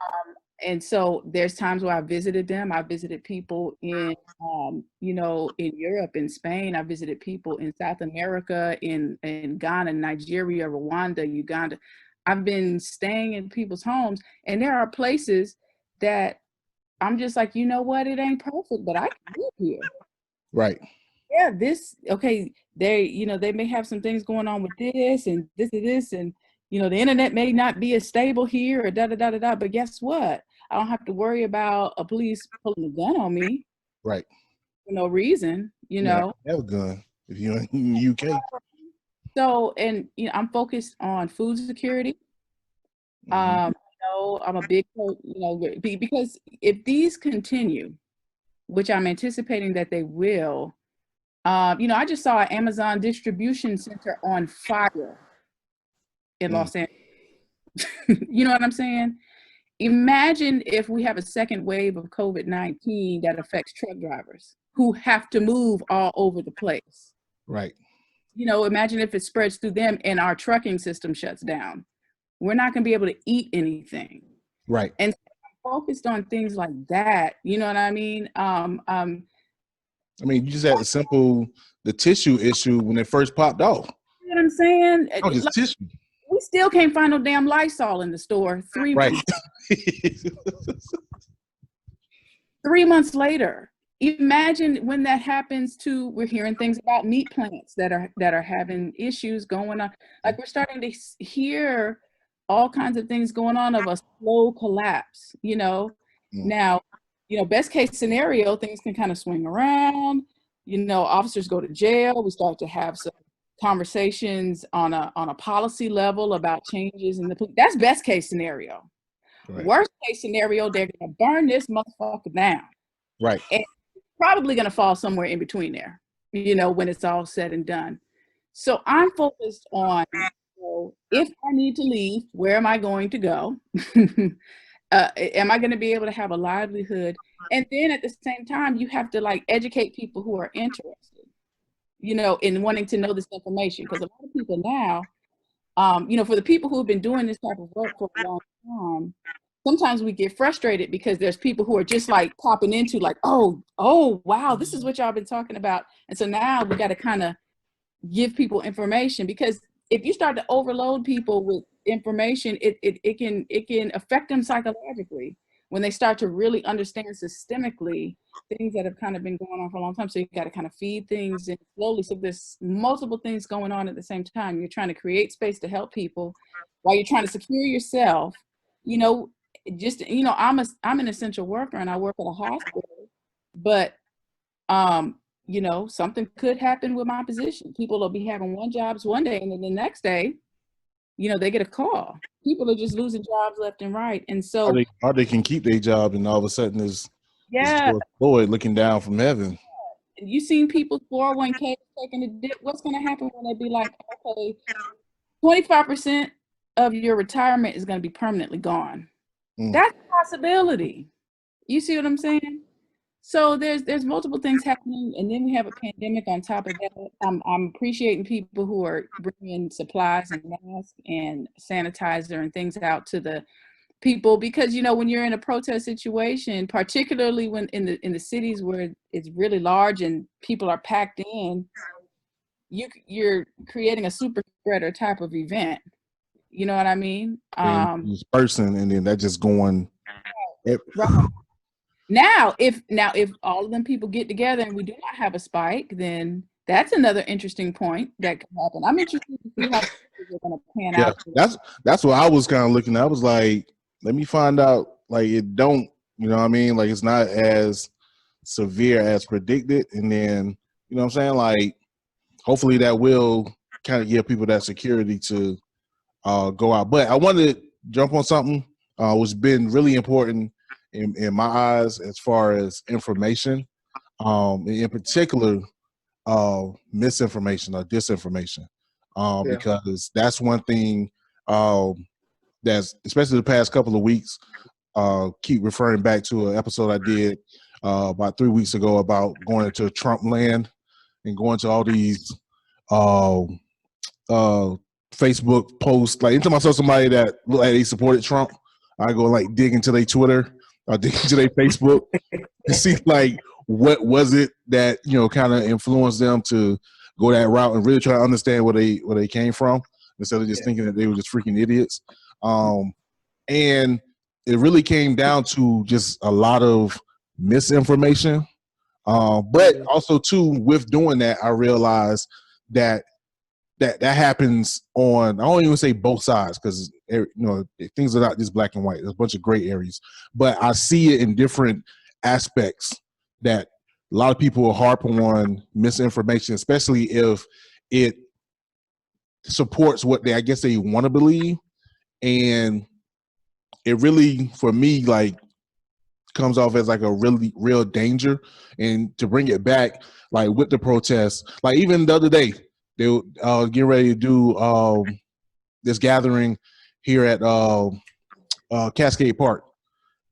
And so there's times where I visited them. I visited people in, in Europe, in Spain. I visited people in South America, in Ghana, Nigeria, Rwanda, Uganda. I've been staying in people's homes, and there are places that I'm just like, you know what, it ain't perfect, but I can live here. Right. Yeah, okay, they may have some things going on with this and this, and the internet may not be as stable here or da, but guess what? I don't have to worry about a police pulling a gun on me. Right. For no reason, Have a gun if you're in the UK. So, and I'm focused on food security. I'm a big, because if these continue, which I'm anticipating that they will, I just saw an Amazon distribution center on fire in Los Angeles. You know what I'm saying? Imagine if we have a second wave of COVID-19 that affects truck drivers who have to move all over the place. Right. Imagine if it spreads through them and our trucking system shuts down. We're not going to be able to eat anything. Right. And so I'm focused on things like that. You know what I mean? You just had the tissue issue when it first popped off. You know what I'm saying? Oh, just tissue. We still can't find no damn Lysol in the store 3 months. 3 months later. Imagine when that happens to, we're hearing things about meat plants that are having issues going on. Like, we're starting to hear all kinds of things going on of a slow collapse, Now, best case scenario, things can kind of swing around, officers go to jail. We start to have some conversations on a policy level about changes in that's best case scenario. Right. Worst case scenario, they're gonna burn this motherfucker down. Right. And probably gonna fall somewhere in between there, when it's all said and done. So I'm focused on, if I need to leave, where am I going to go? Am I going to be able to have a livelihood? And then at the same time, you have to educate people who are interested, in wanting to know this information. Because a lot of people now, for the people who have been doing this type of work for a long time, sometimes we get frustrated because there's people who are just popping into oh, wow, this is what y'all been talking about. And so now we got to kind of give people information, because if you start to overload people with information, it can affect them psychologically when they start to really understand systemically things that have kind of been going on for a long time. So you got to kind of feed things in slowly. So there's multiple things going on at the same time. You're trying to create space to help people while you're trying to secure yourself. I'm an essential worker and I work at a hospital, but something could happen with my position. People will be having jobs one day, and then the next day, they get a call. People are just losing jobs left and right. And so or they can keep their job, and all of a sudden is Lord looking down from heaven. You seen people's 401k taking a dip. What's going to happen when they be like, okay, 25% of your retirement is going to be permanently gone? That's a possibility. You see what I'm saying? So there's multiple things happening, and then we have a pandemic on top of that. I'm appreciating people who are bringing supplies and masks and sanitizer and things out to the people, because when you're in a protest situation, particularly when in the cities where it's really large and people are packed in, you're creating a super spreader type of event. You know what I mean? Dispersing, and then that just going. Right. Now, if all of them people get together and we do not have a spike, then that's another interesting point that could happen. I'm interested to see how they're going to pan out. That's what I was kind of looking at. I was like, let me find out. It don't, it's not as severe as predicted, and then what I'm saying. Hopefully that will kind of give people that security to go out. But I wanted to jump on something which has been really important in my eyes as far as information, in particular misinformation or disinformation, because that's one thing that's, especially the past couple of weeks, keep referring back to an episode I did about 3 weeks ago about going into Trump land and going to all these Facebook posts. Anytime I saw somebody that looked like they supported Trump, I go dig into their Twitter, I dig into their Facebook to see what was it that kind of influenced them to go that route, and really try to understand where they came from. instead of just thinking that they were just freaking idiots. And it really came down to just a lot of misinformation. But also too, with doing that, I realized that happens on, I don't even say both sides, because things are not just black and white. There's a bunch of gray areas, but I see it in different aspects that a lot of people will harp on misinformation, especially if it supports what I guess they want to believe. And it really, for me, like, comes off as like a really real danger. And to bring it back, like with the protests, like even the other day, they get ready to do this gathering here at Cascade Park.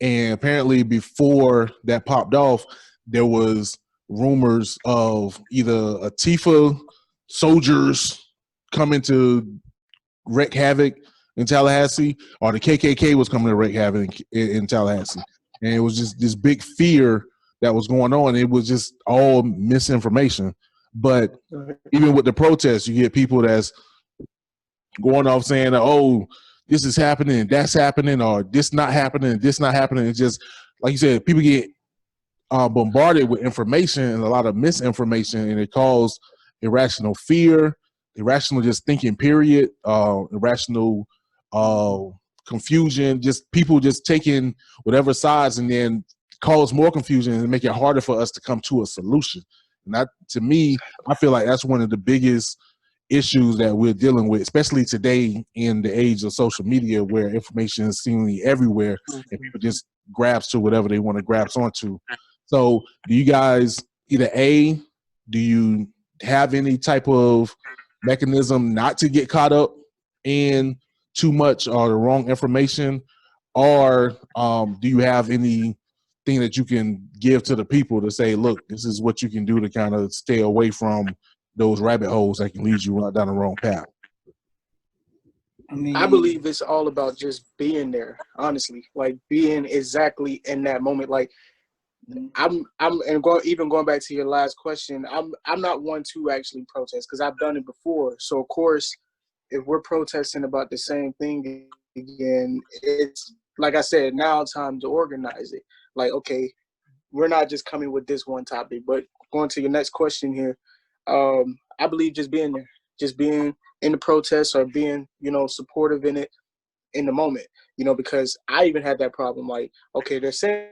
And apparently before that popped off, there was rumors of either Antifa soldiers coming to wreak havoc in Tallahassee, or the KKK was coming to wreak havoc in Tallahassee. And it was just this big fear that was going on. It was just all misinformation. But even with the protests, you get people that's going off saying, oh, this is happening, that's happening, or this not happening, this not happening. It's just, like you said, people get bombarded with information and a lot of misinformation, and it causes irrational fear, irrational just thinking, period, irrational confusion, just people just taking whatever sides, and then cause more confusion and make it harder for us to come to a solution. And that, to me, I feel like that's one of the biggest issues that we're dealing with, especially today in the age of social media, where information is seemingly everywhere and people just grabs to whatever they want to grasp onto. So do you guys either do you have any type of mechanism not to get caught up in too much or the wrong information, or do you have anything that you can give to the people to say, look, this is what you can do to kind of stay away from those rabbit holes that can lead you right down the wrong path? I believe it's all about just being there, honestly, like being exactly in that moment. Like even going back to your last question, I'm not one to actually protest because I've done it before. So of course, if we're protesting about the same thing again, it's like I said, now it's time to organize it. Like, okay, we're not just coming with this one topic, but going to your next question here, I believe just being there, just being in the protests or being, supportive in it in the moment, because I even had that problem. Like, okay, they're saying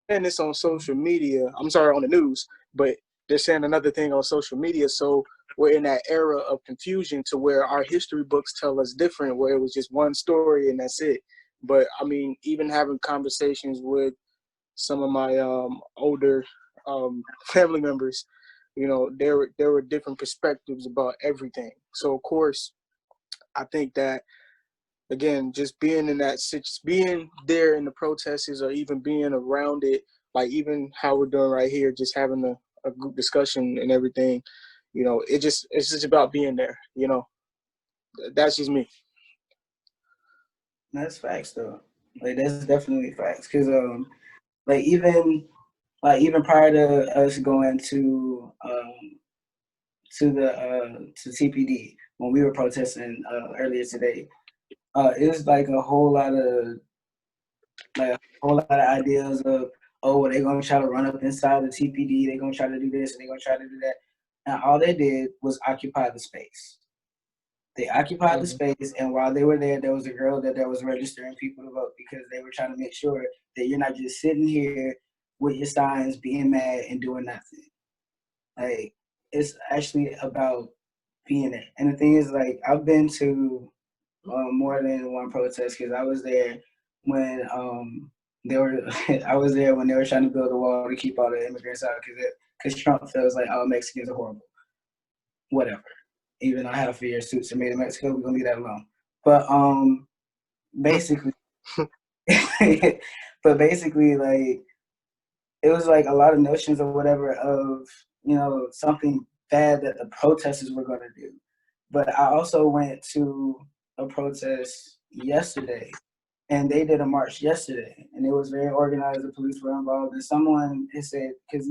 this on social media, on the news, but they're saying another thing on social media. So we're in that era of confusion to where our history books tell us different, where it was just one story and that's it. But I mean, even having conversations with some of my older family members, there were different perspectives about everything. So of course, I think that, again, just being being there in the protests, or even being around it, like even how we're doing right here, just having a group discussion and everything, it's just about being there. That's just me. That's facts, though. Like, that's definitely facts. Cause even prior to us going to TPD when we were protesting earlier today, it was like a whole lot of ideas of, oh, they're gonna try to run up inside the TPD, they're gonna try to do this and they're gonna try to do that. And all they did was occupy the space. They occupied the space, and while they were there, there was a girl that was registering people to vote, because they were trying to make sure that you're not just sitting here with your signs, being mad and doing nothing. Like, it's actually about being there. And the thing is, like, I've been to more than one protest, because I was there when I was there when they were trying to build a wall to keep all the immigrants out, because Trump feels like all Mexicans are horrible. Whatever. Even though I had a fear suits and made in Mexico, we're gonna leave that alone. But basically, like, it was like a lot of notions or whatever of, something bad that the protesters were gonna do. But I also went to a protest yesterday, and they did a march yesterday, and it was very organized. The police were involved, and someone had said, because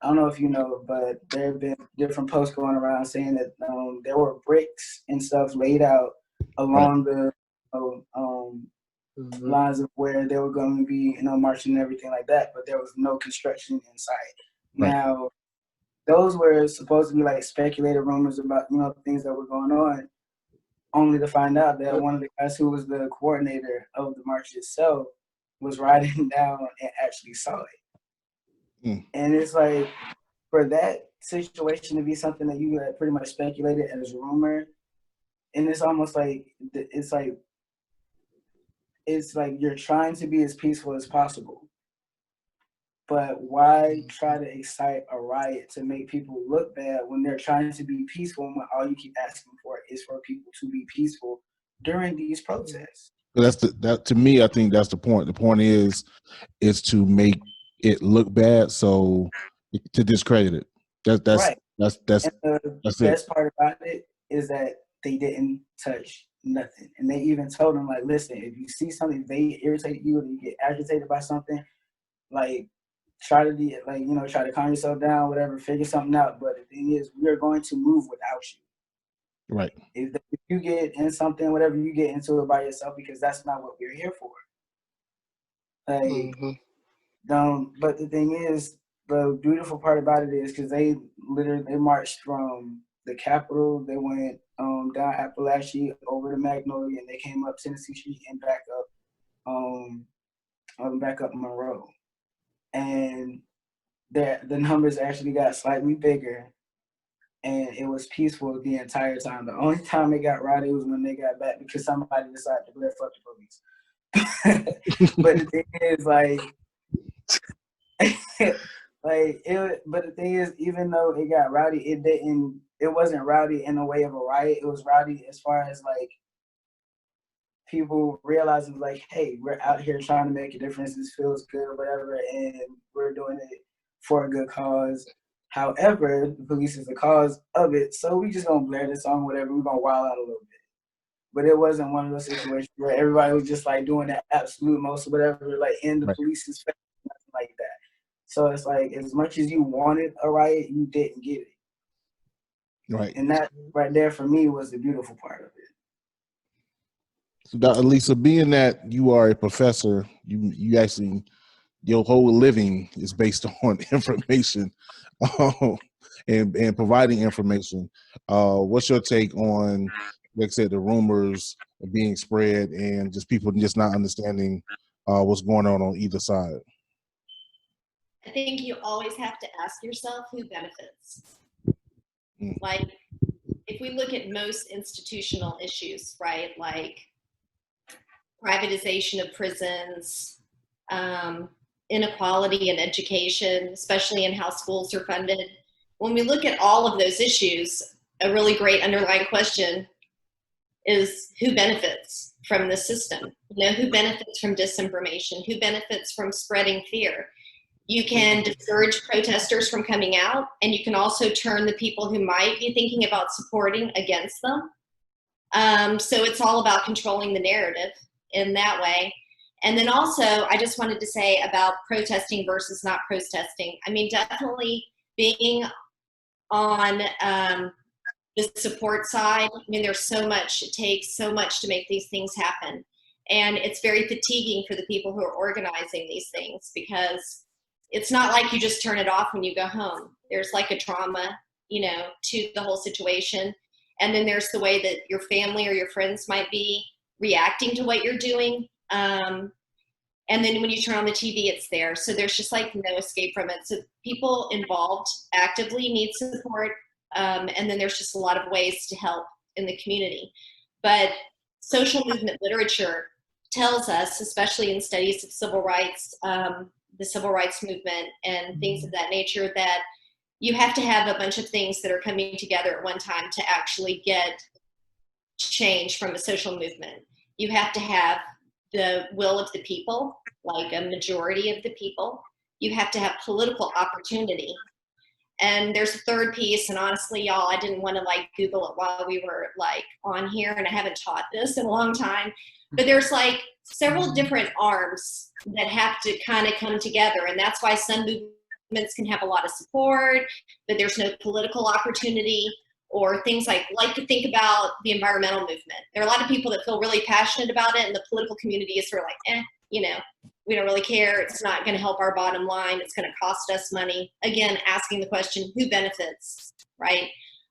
I don't know if you know, but there have been different posts going around saying that there were bricks and stuff laid out along the lines of where they were going to be, marching and everything like that, but there was no construction in sight. Right. Now, those were supposed to be like speculated rumors about, things that were going on, only to find out that one of the guys who was the coordinator of the march itself was riding down and actually saw it. Mm. And it's like, for that situation to be something that you had pretty much speculated as a rumor, and it's almost like, it's like you're trying to be as peaceful as possible. But why try to excite a riot to make people look bad when they're trying to be peaceful, when all you keep asking for is for people to be peaceful during these protests? That to me, I think that's the point. The point is to make it look bad, so to discredit it. That's right. That's the that's best part about it is that they didn't touch nothing, and they even told them, like, listen, if you see something, if they irritate you or you get agitated by something, like, try to calm yourself down, whatever, figure something out. But the thing is, we are going to move without you. Right. If you get in something, whatever, you get into it by yourself, because that's not what we're here for. Like, but the thing is, the beautiful part about it is, because they marched from the Capitol, they went down Appalachia over to Magnolia, and they came up Tennessee Street and back up Monroe. And the numbers actually got slightly bigger, and it was peaceful the entire time. The only time it got rowdy was when they got back, because somebody decided to go fuck the police. But the thing is, but the thing is, even though it got rowdy, it wasn't rowdy in the way of a riot. It was rowdy as far as like people realizing, like, hey, we're out here trying to make a difference. This feels good or whatever, and we're doing it for a good cause. However, the police is the cause of it, so we just gonna blare this song, whatever. We're gonna wild out a little bit. But it wasn't one of those situations where everybody was just like doing the absolute most or whatever, like in the police's face, nothing like that. So it's like, as much as you wanted a riot, you didn't get it. Right. And that right there for me was the beautiful part of it. So, Lisa, being that you are a professor, you actually, your whole living is based on information and providing information. What's your take on, like I said, the rumors being spread and just people just not understanding what's going on either side? I think you always have to ask yourself who benefits. Like, if we look at most institutional issues, right, like privatization of prisons, inequality in education, especially in how schools are funded. When we look at all of those issues, a really great underlying question is who benefits from the system? Who benefits from disinformation? Who benefits from spreading fear? You can discourage protesters from coming out, and you can also turn the people who might be thinking about supporting against them. So it's all about controlling the narrative in that way. And then also, I just wanted to say about protesting versus not protesting. I mean, definitely being on the support side, I mean, there's so much, it takes so much to make these things happen. And it's very fatiguing for the people who are organizing these things, because it's not like you just turn it off when you go home. There's like a trauma, to the whole situation. And then there's the way that your family or your friends might be reacting to what you're doing. And then when you turn on the TV, it's there. So there's just like no escape from it. So people involved actively need support. And then there's just a lot of ways to help in the community. But social movement literature tells us, especially in studies of civil rights, the civil rights movement and things of that nature, that you have to have a bunch of things that are coming together at one time to actually get change from a social movement. You have to have the will of the people, like a majority of the people. You have to have political opportunity. And there's a third piece, and honestly, y'all, I didn't want to like Google it while we were like on here, and I haven't taught this in a long time, but there's like several different arms that have to kind of come together. And that's why some movements movements can have a lot of support, but there's no political opportunity, or things like to think about the environmental movement. There are a lot of people that feel really passionate about it, and the political community is sort of like, we don't really care. It's not going to help our bottom line. It's going to cost us money. Again, asking the question, who benefits, right?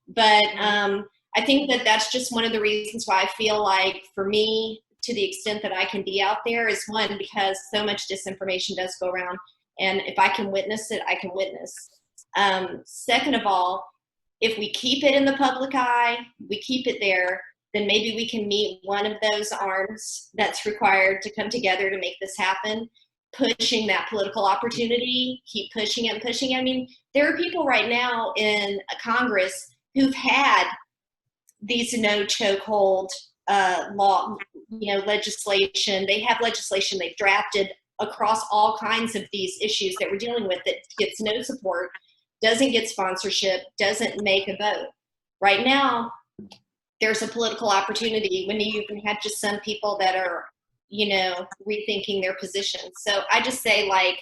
But I think that that's just one of the reasons why I feel like, for me, to the extent that I can be out there, is one, because so much disinformation does go around. And if I can witness it, I can witness. Second of all, if we keep it in the public eye, we keep it there, then maybe we can meet one of those arms that's required to come together to make this happen, pushing that political opportunity, keep pushing it and pushing it. I mean, there are people right now in Congress who've had these no chokehold law, legislation. They have legislation they've drafted across all kinds of these issues that we're dealing with that gets no support, doesn't get sponsorship, doesn't make a vote. Right now, there's a political opportunity when you even have just some people that are, rethinking their positions. So I just say, like,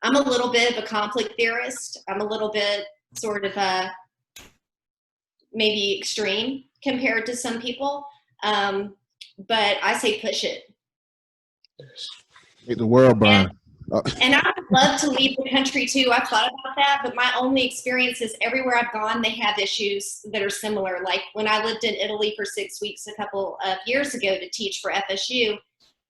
I'm a little bit of a conflict theorist. I'm a little bit sort of maybe extreme compared to some people. But I say push it. Make the world burn. And I would love to leave the country too. I've thought about that, but my only experience is everywhere I've gone, they have issues that are similar. Like when I lived in Italy for 6 weeks a couple of years ago to teach for FSU,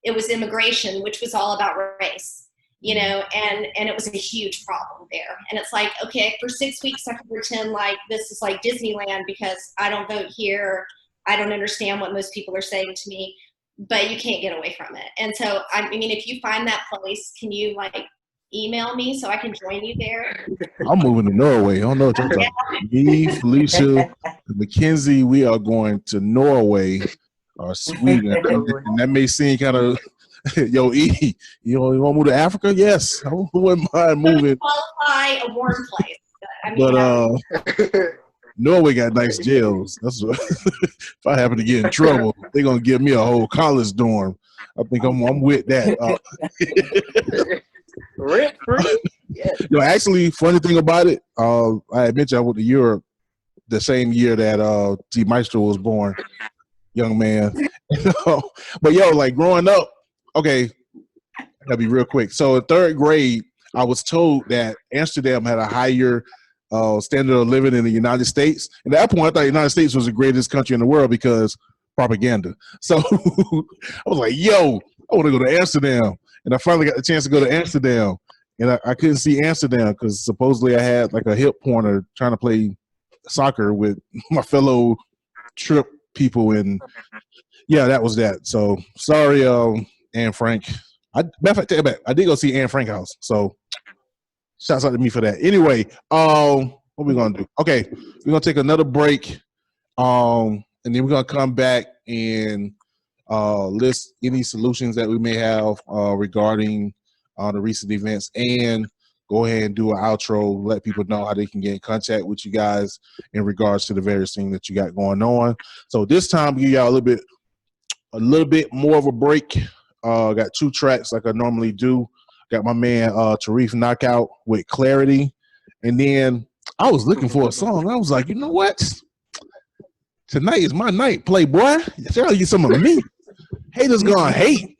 it was immigration, which was all about race, and it was a huge problem there. And it's like, okay, for 6 weeks I could pretend like this is like Disneyland because I don't vote here. I don't understand what most people are saying to me. But you can't get away from it. And so, I mean, if you find that place, can you email me so I can join you there? I'm moving to Norway. I don't know what you're talking about. Me, Felicia, Mackenzie, we are going to Norway or Sweden. And that may seem kind of, yo, E, you want to move to Africa? Yes. I wouldn't mind moving. Qualify a warm place. But Norway got nice jails. That's what, if I happen to get in trouble, they're gonna give me a whole college dorm. I think I'm with that. Rent free. Yeah. Actually, funny thing about it, I had mentioned I went to Europe the same year that G Maestro was born, young man. But like growing up, okay, I'll be real quick. So in third grade, I was told that Amsterdam had a higher standard of living in the United States. And at that point, I thought the United States was the greatest country in the world because propaganda. So I was like, yo, I want to go to Amsterdam. And I finally got the chance to go to Amsterdam. And I couldn't see Amsterdam because supposedly I had like a hip pointer trying to play soccer with my fellow trip people. And yeah, that was that. So sorry, Anne Frank. Matter of fact, take it back. I did go see Anne Frank house. So shouts out to me for that. Anyway, what we gonna do? Okay, we're gonna take another break, and then we're gonna come back and list any solutions that we may have regarding the recent events, and go ahead and do an outro. Let people know how they can get in contact with you guys in regards to the various things that you got going on. So this time, we give y'all a little bit more of a break. Got 2 tracks like I normally do. Got my man Tarif Knockout with Clarity. And then I was looking for a song. I was like, you know what? Tonight is my night, Playboy. Tell you some of me. Haters Gonna Hate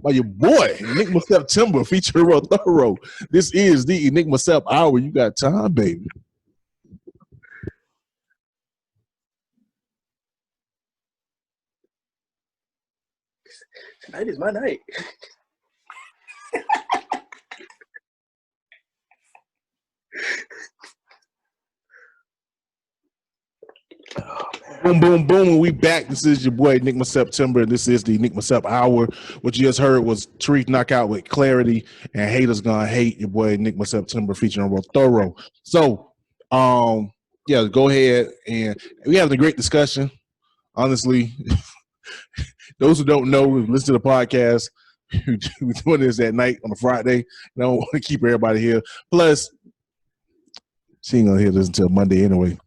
by your boy, Enigma September, featuring Real Thorough. This is the Enigma Sept Hour. You got time, baby. Tonight is my night. Boom, boom, boom. We back. This is your boy, Enigma September, and this is the Enigma Sept Hour. What you just heard was Tarif Knockout with Clarity and Haters Gonna Hate, your boy, Enigma September, featuring Real Thorough. So, yeah, go ahead. And we having a great discussion. Honestly, those who don't know, listen to the podcast. We're doing this at night on a Friday. I don't want to keep everybody here. Plus, she ain't gonna hear this until Monday anyway.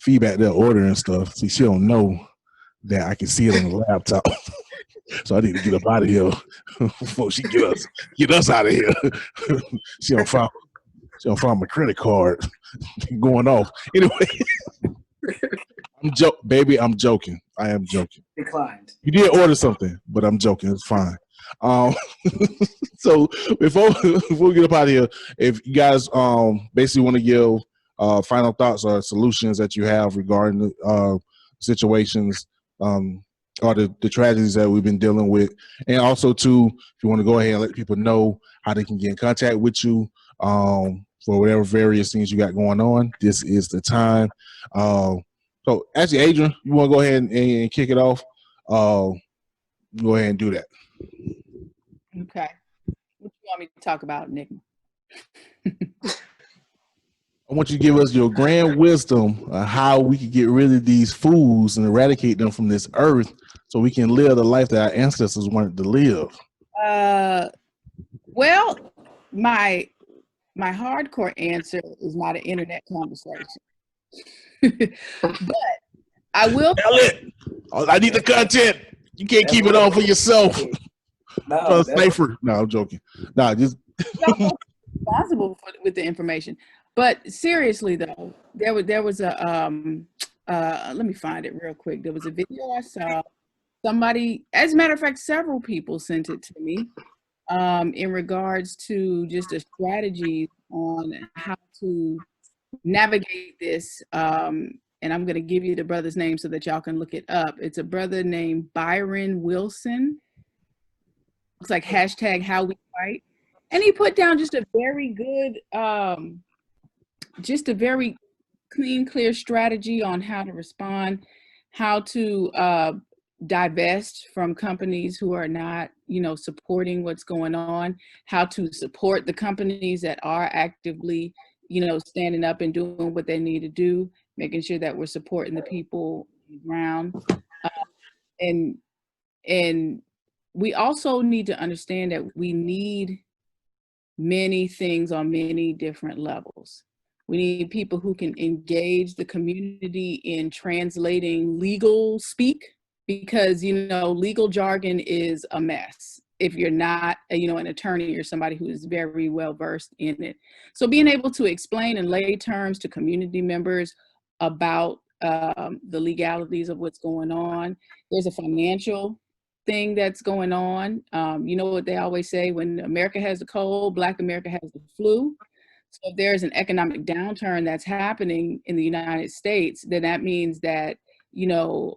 Feedback their order and stuff. See, she don't know that I can see it on the laptop. So I need to get up out of here before she get us out of here. She don't follow. I'll find my credit card going off. Anyway, baby, I'm joking. I am joking. Declined. You did order something, but I'm joking. It's fine. So before we get up out of here, if you guys basically want to give final thoughts or solutions that you have regarding situations or the tragedies that we've been dealing with, and also too, if you want to go ahead and let people know how they can get in contact with you for whatever various things you got going on, this is the time. So actually, Adrian, you want to go ahead and kick it off? Go ahead and do that. Okay. What do you want me to talk about, Enigma? I want you to give us your grand wisdom on how we can get rid of these fools and eradicate them from this earth so we can live the life that our ancestors wanted to live. Well, my hardcore answer is not an internet conversation. But I will Tell it. I need the content. You can't keep it all for yourself. No, Safer. No, I'm joking. No, just responsible with the information. But seriously though, there was a let me find it real quick. There was a video I saw. Somebody, as a matter of fact, several people sent it to me in regards to just a strategy on how to navigate this. And I'm going to give you the brother's name so that y'all can look it up. It's a brother named Byron Wilson. Looks like hashtag how we fight. And he put down just a very good, just a very clean, clear strategy on how to respond, how to divest from companies who are not, supporting what's going on, how to support the companies that are actively, standing up and doing what they need to do, making sure that we're supporting the people on the ground. And we also need to understand that we need many things on many different levels. We need people who can engage the community in translating legal speak, because, legal jargon is a mess if you're not, an attorney or somebody who is very well versed in it. So being able to explain in lay terms to community members about the legalities of what's going on. There's a financial thing that's going on. You know what they always say, when America has a cold, Black America has the flu. So if there's an economic downturn that's happening in the United States, then that means that,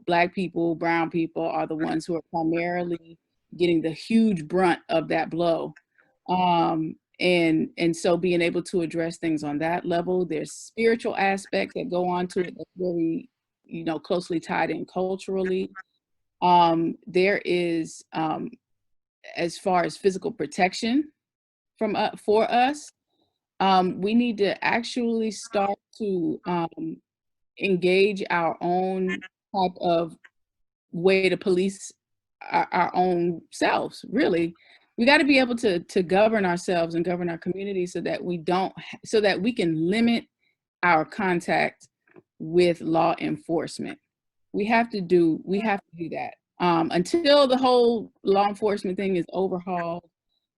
Black people, brown people are the ones who are primarily getting the huge brunt of that blow. And so being able to address things on that level, there's spiritual aspects that go on to it that's very, closely tied in culturally. There is, as far as physical protection for us, we need to actually start to engage our own type of way to police our own selves, really. We got to be able to govern ourselves and govern our community so that we can limit our contact with law enforcement. We have to do that until the whole law enforcement thing is overhauled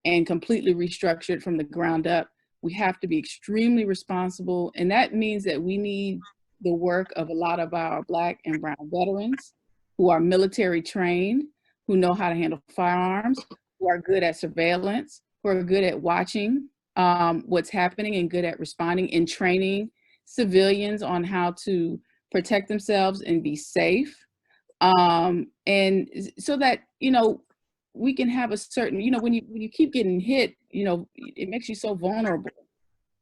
and completely restructured from the ground up. We have to be extremely responsible, and that means that we need the work of a lot of our Black and brown veterans who are military trained, who know how to handle firearms, who are good at surveillance, who are good at watching what's happening and good at responding and training civilians on how to protect themselves and be safe. And so that, we can have a certain, when you keep getting hit, it makes you so vulnerable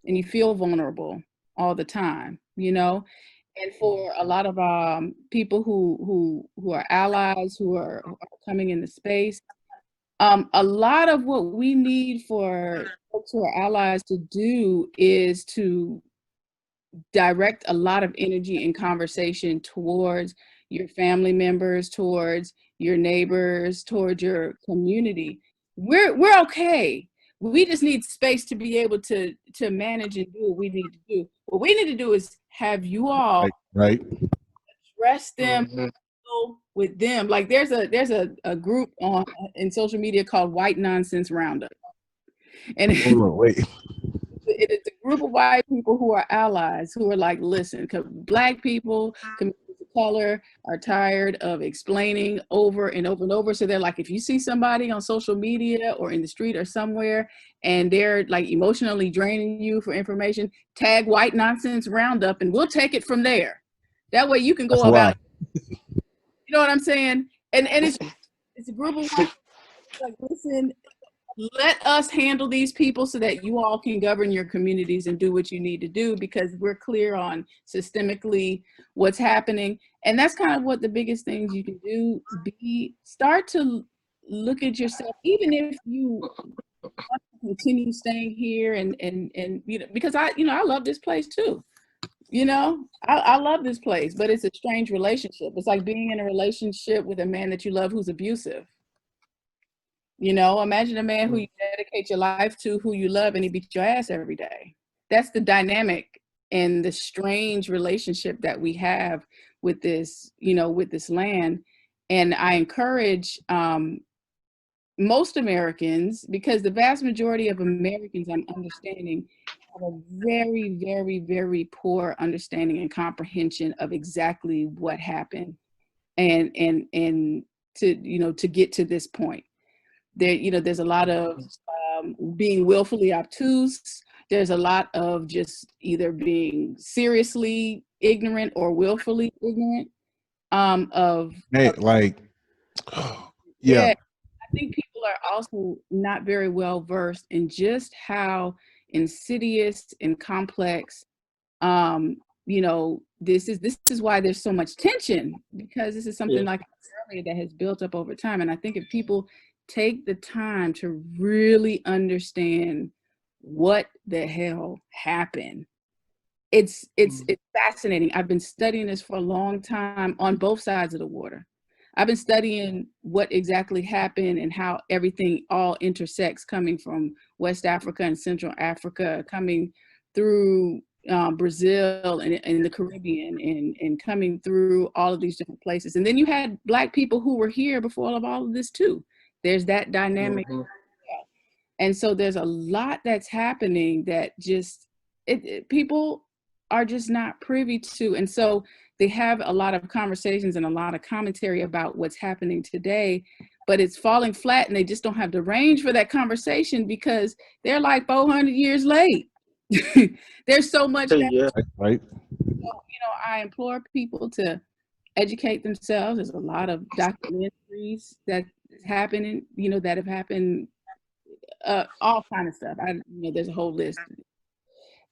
and you feel vulnerable all the time, and for a lot of people who are allies, who are coming into space, a lot of what we need for folks who are allies to do is to direct a lot of energy and conversation towards your family members, towards your neighbors, towards your community. We're okay. We just need space to be able to manage and do what we need to do. What we need to do is have you all right. address them with them. Like there's a group in social media called White Nonsense Roundup. And Hold on, wait. it's a group of white people who are allies, who are like, listen, Black people, communities of color are tired of explaining over and over and over. So they're like, if you see somebody on social media or in the street or somewhere, and they're like emotionally draining you for information, tag White Nonsense Roundup and we'll take it from there. That way you can go about it. You know what I'm saying? And it's a group of white people like, listen, let us handle these people so that you all can govern your communities and do what you need to do, because we're clear on systemically what's happening. And that's kind of what the biggest things you can do, start to look at yourself, even if you want to continue staying here and you know, because I love this place too. You know, I love this place, but it's a strange relationship. It's like being in a relationship with a man that you love who's abusive. You know, imagine a man who you dedicate your life to, who you love, and he beats your ass every day. That's the dynamic and the strange relationship that we have with this, you know, with this land. And I encourage most Americans, because the vast majority of Americans, I'm understanding, have a very, very, very poor understanding and comprehension of exactly what happened and to, you know, to get to this point. There, you know, there's a lot of being willfully obtuse. There's a lot of just either being seriously ignorant or willfully ignorant yeah. Yeah, I think people are also not very well versed in just how insidious and complex, you know, this is why there's so much tension, because this is something like I said earlier that has built up over time. And I think if people take the time to really understand what the hell happened, it's fascinating. I've been studying this for a long time on both sides of the water. I've been studying what exactly happened and how everything all intersects, coming from West Africa and Central Africa, coming through Brazil and the Caribbean, and coming through all of these different places. And then you had Black people who were here before all of this too. There's that dynamic. And so there's a lot that's happening that just people are just not privy to. And so they have a lot of conversations and a lot of commentary about what's happening today, but it's falling flat, and they just don't have the range for that conversation because they're like 400 years late. There's so much that, right. You know, I implore people to educate themselves. There's a lot of documentaries that happening, you know, that have happened, all kind of stuff. You know, there's a whole list.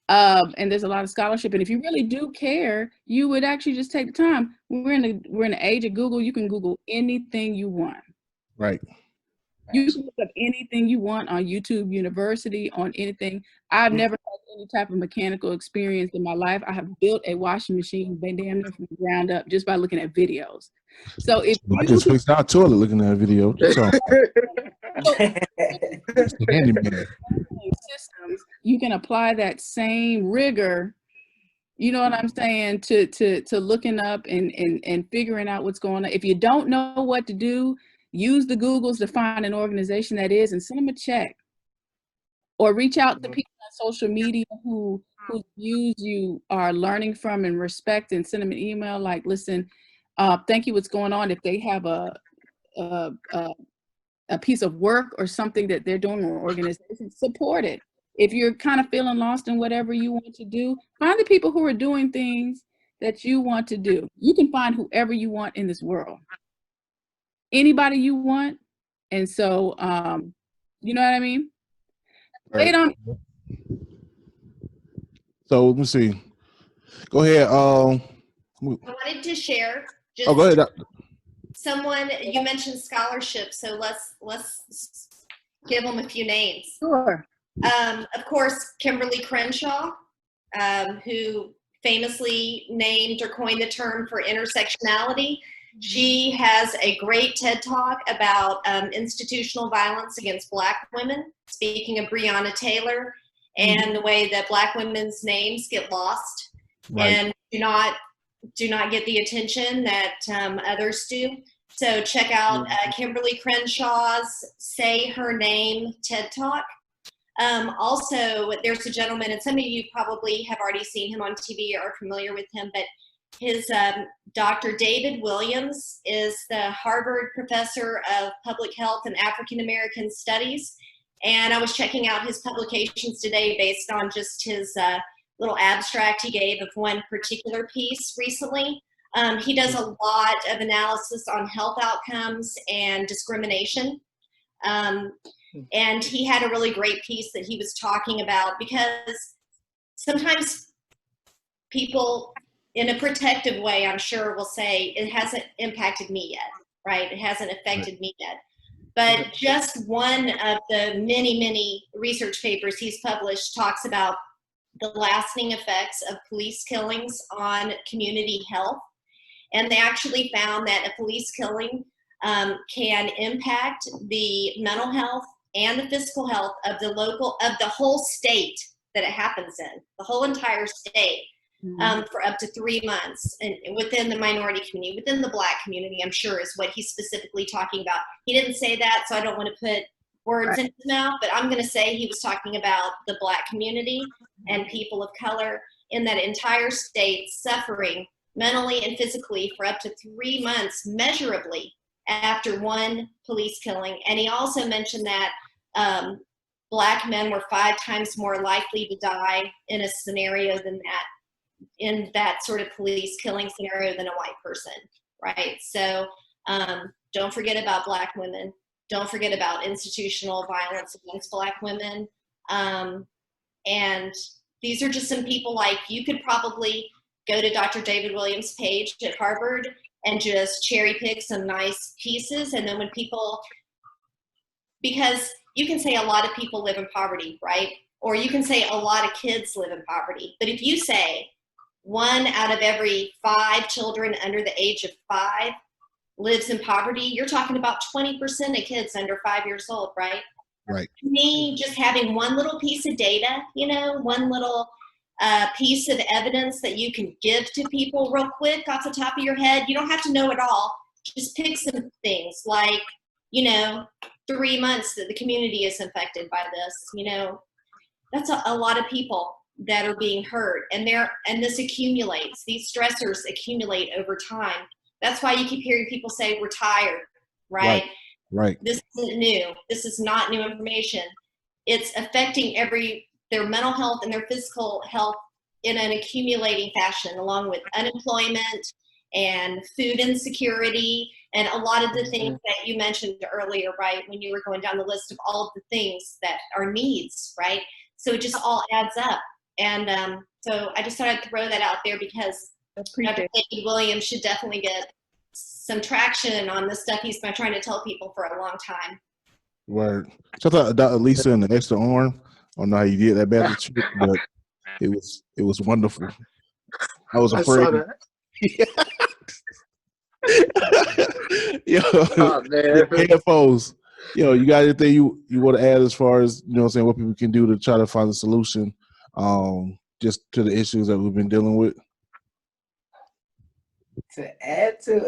And there's a lot of scholarship. And if you really do care, you would actually just take the time. We're in the age of Google. You can Google anything you want. Right. You can look up anything you want on YouTube University, on anything. I've never had any type of mechanical experience in my life. I have built a washing machine damn near from the ground up just by looking at videos. So if I just fixed our toilet looking at a video. Handyman. Systems, you can apply that same rigor, you know what I'm saying, to looking up and figuring out what's going on. If you don't know what to do, use the Googles to find an organization that is, and send them a check, or reach out to people on social media whose views you are learning from and respect, and send them an email like, listen, thank you, what's going on. If they have a piece of work or something that they're doing, or organization, support it. If you're kind of feeling lost in whatever you want to do, find the people who are doing things that you want to do. You can find whoever you want in this world, anybody you want. And so, you know what I mean? Right. So let me see. Go ahead. I wanted to share. Just go ahead. Someone, you mentioned scholarship, so let's give them a few names. Sure. Of course, Kimberly Crenshaw, who famously named or coined the term for intersectionality. She has a great TED Talk about institutional violence against Black women, speaking of Breonna Taylor, and the way that Black women's names get lost and do not get the attention that others do. So check out Kimberly Crenshaw's Say Her Name TED Talk. Also, there's a gentleman, and some of you probably have already seen him on TV or are familiar with him, but his Dr. David Williams is the Harvard professor of public health and African American studies. And I was checking out his publications today based on just his little abstract he gave of one particular piece recently. He does a lot of analysis on health outcomes and discrimination. And he had a really great piece that he was talking about, because sometimes people in a protective way, I'm sure, will say it hasn't impacted me yet, right? It hasn't affected me yet. But just one of the many, many research papers he's published talks about the lasting effects of police killings on community health. And they actually found that a police killing can impact the mental health and the physical health of the whole state that it happens in, the whole entire state, for up to 3 months, and within the minority community, within the Black community, I'm sure is what he's specifically talking about. He didn't say that, so I don't want to put words in his mouth, but I'm going to say he was talking about the Black community and people of color in that entire state suffering mentally and physically for up to 3 months, measurably, after one police killing. And he also mentioned that Black men were 5 times more likely to die in a scenario than that, in that sort of police killing scenario, than a white person, right? So don't forget about Black women. Don't forget about institutional violence against Black women. And these are just some people, like, you could probably go to Dr. David Williams' page at Harvard and just cherry pick some nice pieces. And then when people, because you can say a lot of people live in poverty, right? Or you can say a lot of kids live in poverty. But if you say 1 out of every 5 children under the age of 5 lives in poverty, you're talking about 20% of kids under 5 years old, right? Right. To me, just having one little piece of data, one little piece of evidence that you can give to people real quick off the top of your head. You don't have to know it all. Just pick some things like, 3 months that the community is infected by this. That's a lot of people that are being hurt, and this accumulates. These stressors accumulate over time. That's why you keep hearing people say we're tired, right? Right. This isn't new. This is not new information. It's affecting their mental health and their physical health in an accumulating fashion, along with unemployment and food insecurity and a lot of the things that you mentioned earlier, right? When you were going down the list of all of the things that are needs, right? So it just all adds up. And so I just thought I'd throw that out there, because Dr. David Williams should definitely get some traction on the stuff he's been trying to tell people for a long time. Word. Shout out to Dr. Lisa and the extra arm. I don't know how you did that bad, but it was wonderful. I was afraid. Yo, headphones. You got anything you want to add as far as what people can do to try to find a solution, just to the issues that we've been dealing with? To add to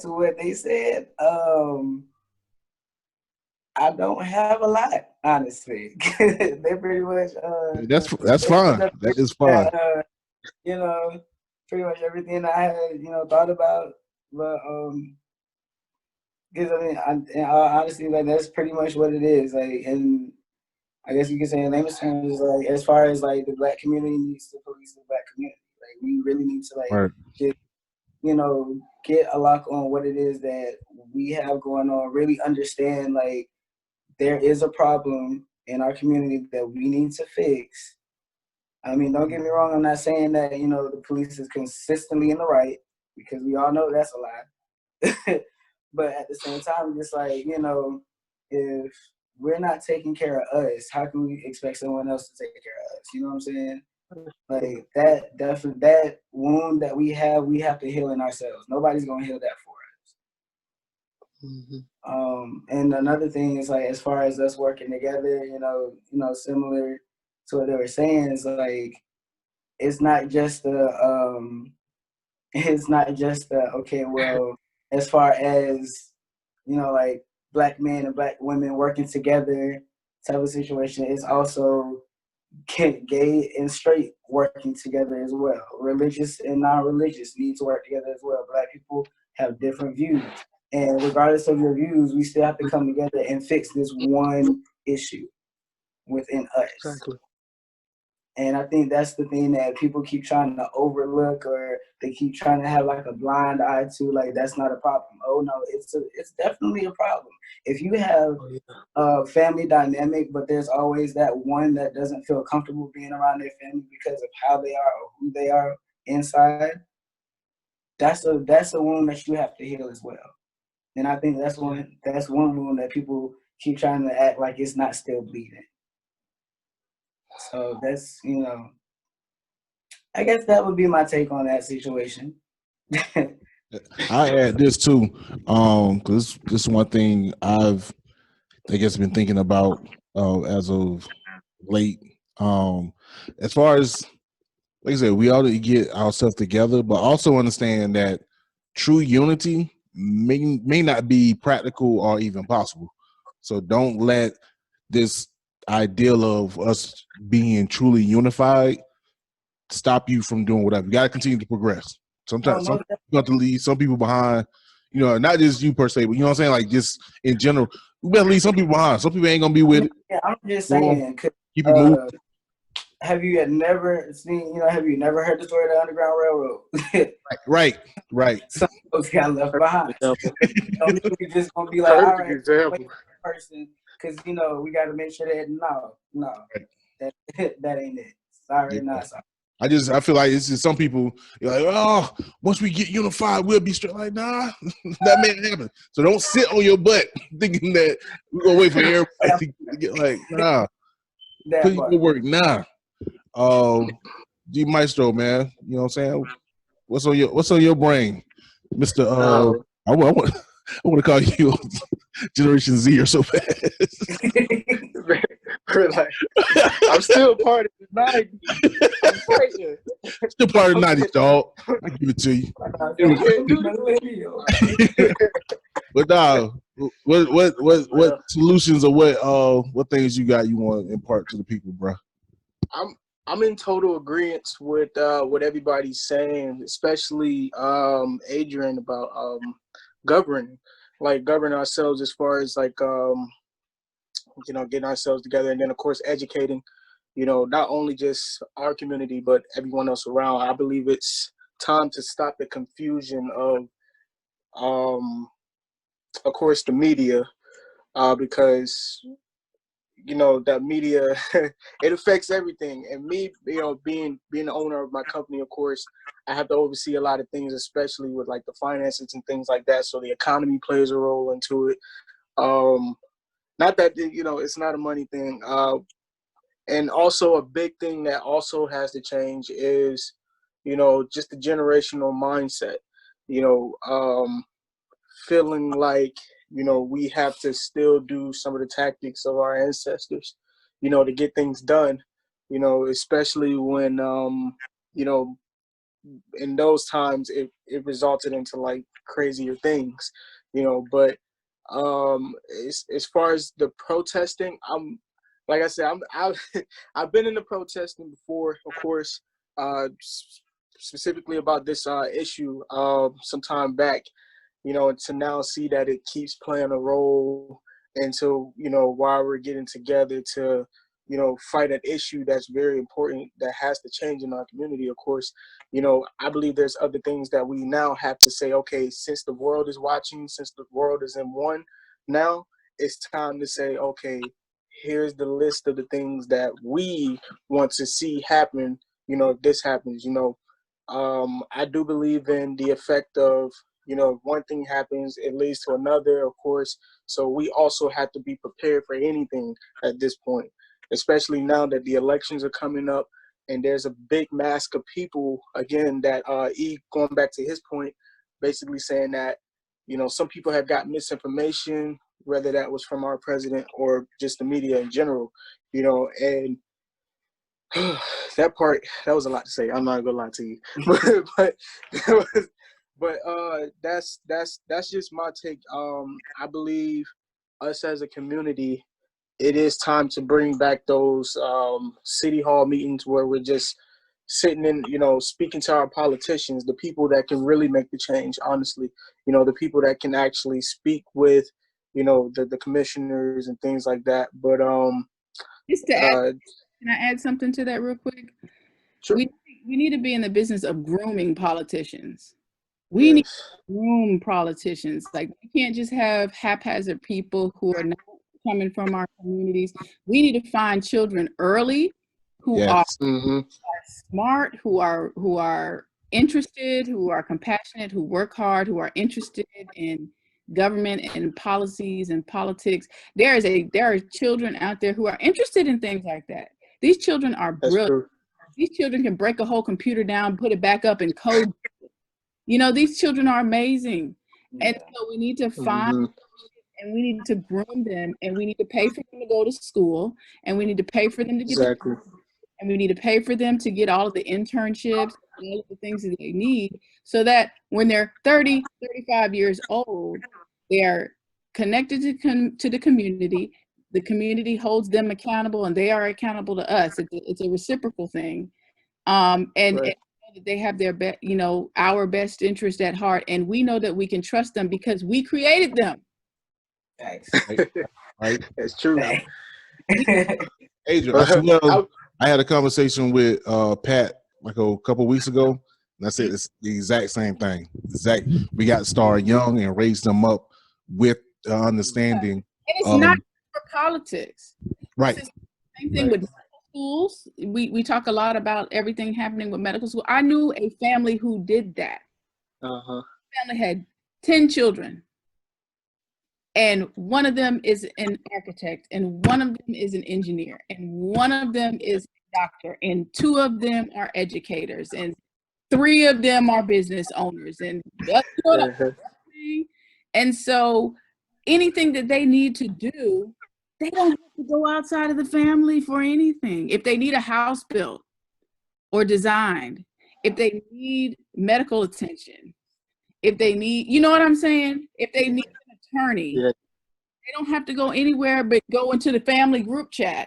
what they said, I don't have a lot, honestly. They pretty much that's fine. That is fine. Pretty much everything I had thought about, but because honestly, like, that's pretty much what it is. Like, and I guess you could say in layman's terms, like, as far as like the Black community needs to police the Black community. Like, we really need to get a lock on what it is that we have going on. Really understand, like, there is a problem in our community that we need to fix. I mean, don't get me wrong. I'm not saying that the police is consistently in the right, because we all know that's a lie. But at the same time, just like, if we're not taking care of us, how can we expect someone else to take care of us? You know what I'm saying? Like, that wound that we have to heal in ourselves. Nobody's gonna heal that for us. And another thing is, like, as far as us working together, similar to what they were saying, is like, it's not just okay, well, as far as like Black men and Black women working together type of situation, it's also gay and straight working together as well. Religious and non-religious need to work together as well. Black people have different views. And regardless of your views, we still have to come together and fix this one issue within us. Exactly. And I think that's the thing that people keep trying to overlook, or they keep trying to have like a blind eye to, like, that's not a problem. Oh no, it's definitely a problem. If you have a family dynamic, but there's always that one that doesn't feel comfortable being around their family because of how they are or who they are inside, that's a wound that you have to heal as well. And I think that's one wound that people keep trying to act like it's not still bleeding. So that's, I guess that would be my take on that situation. I add this too, because this is one thing I've, I guess, been thinking about as of late. As far as, like I said, we ought to get ourselves together, but also understand that true unity may not be practical or even possible. So don't let this ideal of us being truly unified stop you from doing whatever. You got to continue to progress. Sometimes some people have to leave some people behind, not just you per se, but you know what I'm saying? Like, just in general, we better leave some people behind. Some people ain't going to be with it. Yeah, I'm just saying. Keep it moving. Have you never heard the story of the Underground Railroad? Right. Some folks got left behind. We just going to be like, all right, wait person, because, we got to make sure that, no, that ain't it. Sorry, not sorry. I feel like it's just some people, you're like, oh, once we get unified, we'll be straight. Like, nah, that may happen. So don't sit on your butt thinking that we're going to wait for everybody to get like, nah. Put your work, nah. G Maestro, man, you know what I'm saying? What's on your brain, Mr. I want to call you Generation Z or so fast. Like, I'm still part of the 90s. I'm fighting. Still part of the 90s, dog. I give it to you. But what solutions or what things you got you want to impart to the people, bro? I'm in total agreement with what everybody's saying, especially Adrianne, about governing ourselves as far as like getting ourselves together, and then of course educating, not only just our community but everyone else around. I believe it's time to stop the confusion of course the media, because that media it affects everything. And me, being the owner of my company, of course I have to oversee a lot of things, especially with like the finances and things like that. So the economy plays a role into it. Not that it's not a money thing. And also a big thing that also has to change is just the generational mindset. Feeling like we have to still do some of the tactics of our ancestors, to get things done, especially when, in those times it resulted into like crazier things, but as far as the protesting, like I said, I've been in the protesting before, of course, specifically about this issue some time back, to now see that it keeps playing a role into, why we're getting together to, fight an issue that's very important, that has to change in our community. Of course, I believe there's other things that we now have to say, okay, since the world is watching, since the world is in one, now it's time to say, okay, here's the list of the things that we want to see happen, if this happens. I do believe in the effect of, one thing happens, it leads to another, of course. So we also have to be prepared for anything at this point, especially now that the elections are coming up and there's a big mass of people, again, that going back to his point, basically saying that, some people have got misinformation, whether that was from our president or just the media in general, and that was a lot to say. I'm not gonna lie to you, but that's just my take. I believe us as a community it is time to bring back those city hall meetings where we're just sitting in, speaking to our politicians, the people that can really make the change, honestly, the people that can actually speak with, the commissioners and things like that. But just to add, can I add something to that real quick? sure. We need to be in the business of grooming politicians. We need to groom politicians. Like, we can't just have haphazard people who are not coming from our communities. We need to find children early who are smart, who are interested, who are compassionate, who work hard, who are interested in government and policies and politics. There are children out there who are interested in things like that. These children are brilliant. These children can break a whole computer down, put it back up, and code. These children are amazing. And so we need to find and we need to groom them, and we need to pay for them to go to school, and we need to pay for them to get and we need to pay for them to get all of the internships and all of the things that they need, so that when they're 30, 35 years old, they're connected to the community. The community holds them accountable, and they are accountable to us. It's a reciprocal thing. And they have their our best interest at heart, and we know that we can trust them because we created them. Thanks. Right? That's true. Adrian, I had a conversation with Pat like a couple weeks ago, and I said it's the exact same thing. We got to start young and raise them up with the understanding. And it's not for politics. Right. It's the same thing with medical schools. We talk a lot about everything happening with medical school. I knew a family who did that. The family had 10 children. And one of them is an architect, and one of them is an engineer, and one of them is a doctor, and 2 of them are educators, and 3 of them are business owners, and and so anything that they need to do, they don't have to go outside of the family for anything. If they need a house built or designed, if they need medical attention, if they need, you know what I'm saying? If they need attorney, they don't have to go anywhere but go into the family group chat.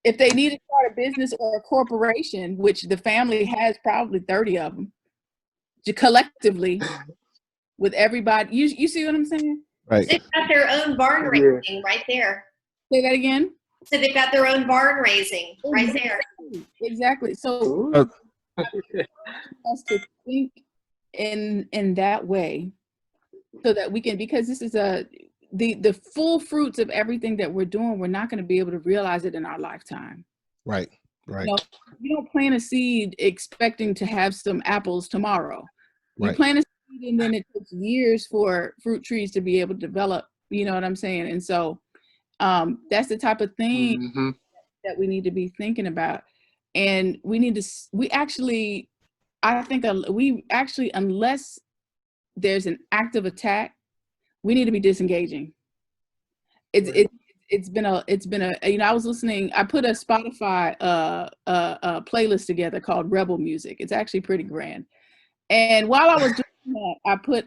If they need to start a business or a corporation, which the family has probably 30 of them, collectively with everybody, you see what I'm saying? Right. They've got their own barn raising right there. Say that again? So they've got their own barn raising right there. Exactly. So us to think in that way, so that we can, because this is the full fruits of everything that we're doing, we're not going to be able to realize it in our lifetime. Right. You don't plant a seed expecting to have some apples tomorrow. You plant a seed, and then it takes years for fruit trees to be able to develop. You know what I'm saying? And so that's the type of thing that we need to be thinking about. And unless there's an active attack, we need to be disengaging. It's been a I was listening, I put a Spotify playlist together called Rebel Music. It's actually pretty grand. And while I was doing that, I put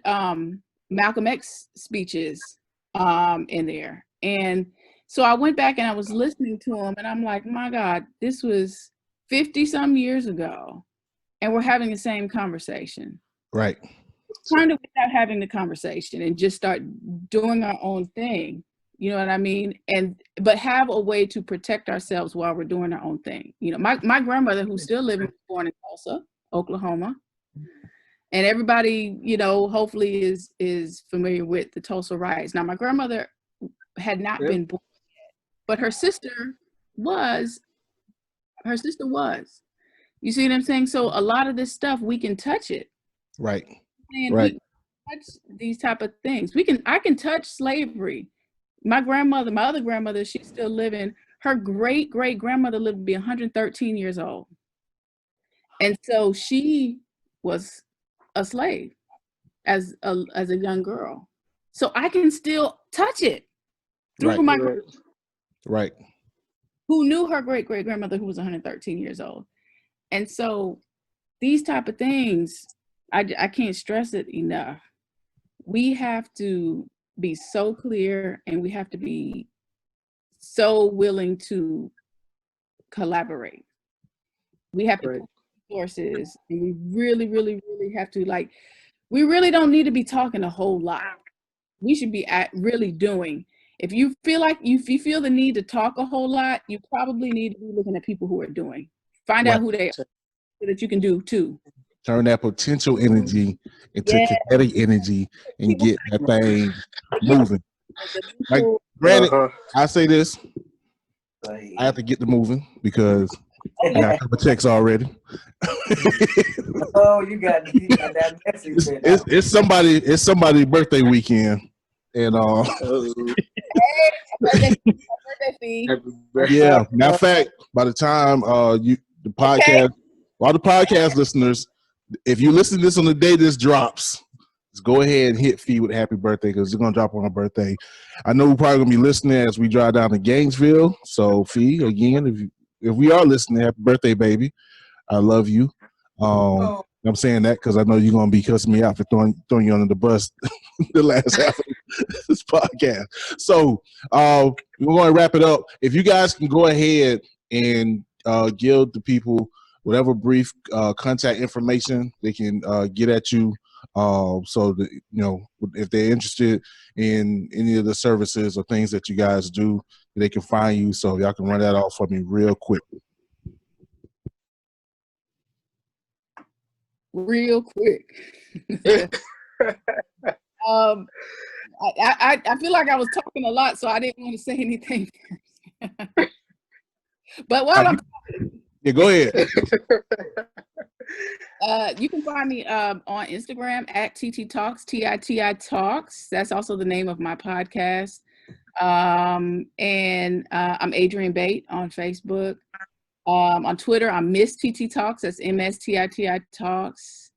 Malcolm X speeches in there. And so I went back and I was listening to them, and I'm like, my God, this was 50 some years ago, and we're having the same conversation. Right. Trying to without having the conversation and just start doing our own thing. You know what I mean? But have a way to protect ourselves while we're doing our own thing. My grandmother, who's still living, was born in Tulsa, Oklahoma. And everybody, hopefully is familiar with the Tulsa riots. Now, my grandmother had not been born yet, but her sister was. You see what I'm saying? So a lot of this stuff, we can touch it. Right. And we can touch these type of things. I can touch slavery. My other grandmother, she's still living. Her great-great-grandmother lived to be 113 years old. And so she was a slave as a young girl. So I can still touch it through my right. Who knew her great-great-grandmother who was 113 years old. And so these type of things, I can't stress it enough. We have to be so clear, and we have to be so willing to collaborate. We have to Right. put resources, and we really, really, really have to, like, we really don't need to be talking a whole lot. We should be really doing. If you feel the need to talk a whole lot, you probably need to be looking at people who are doing. Find out who they are so that you can do too. Turn that potential energy into kinetic energy and get that thing moving. Like, granted, I say this, I have to get to moving because I got a couple checks already. Oh, you got that message. It's somebody's birthday weekend, and yeah. Matter of fact, by the time all the podcast listeners, if you listen to this on the day this drops, just go ahead and hit Fee with a happy birthday because it's gonna drop on her birthday. I know we're probably gonna be listening as we drive down to Gainesville. So Fee, again, if we are listening, happy birthday, baby. I love you. I'm saying that because I know you're gonna be cussing me out for throwing you under the bus the last half of this podcast. So we're gonna wrap it up. If you guys can go ahead and give the people whatever brief contact information they can get at you, so that if they're interested in any of the services or things that you guys do, they can find you. So y'all can run that off for me real quick. Real quick. I feel like I was talking a lot, so I didn't want to say anything. But while I'm go ahead. You can find me on Instagram at TiTi Talks, TiTi Talks. That's also the name of my podcast. And I'm Adrianne Bate on Facebook. On Twitter, I'm Miss TiTi Talks. That's MSTITI Talks.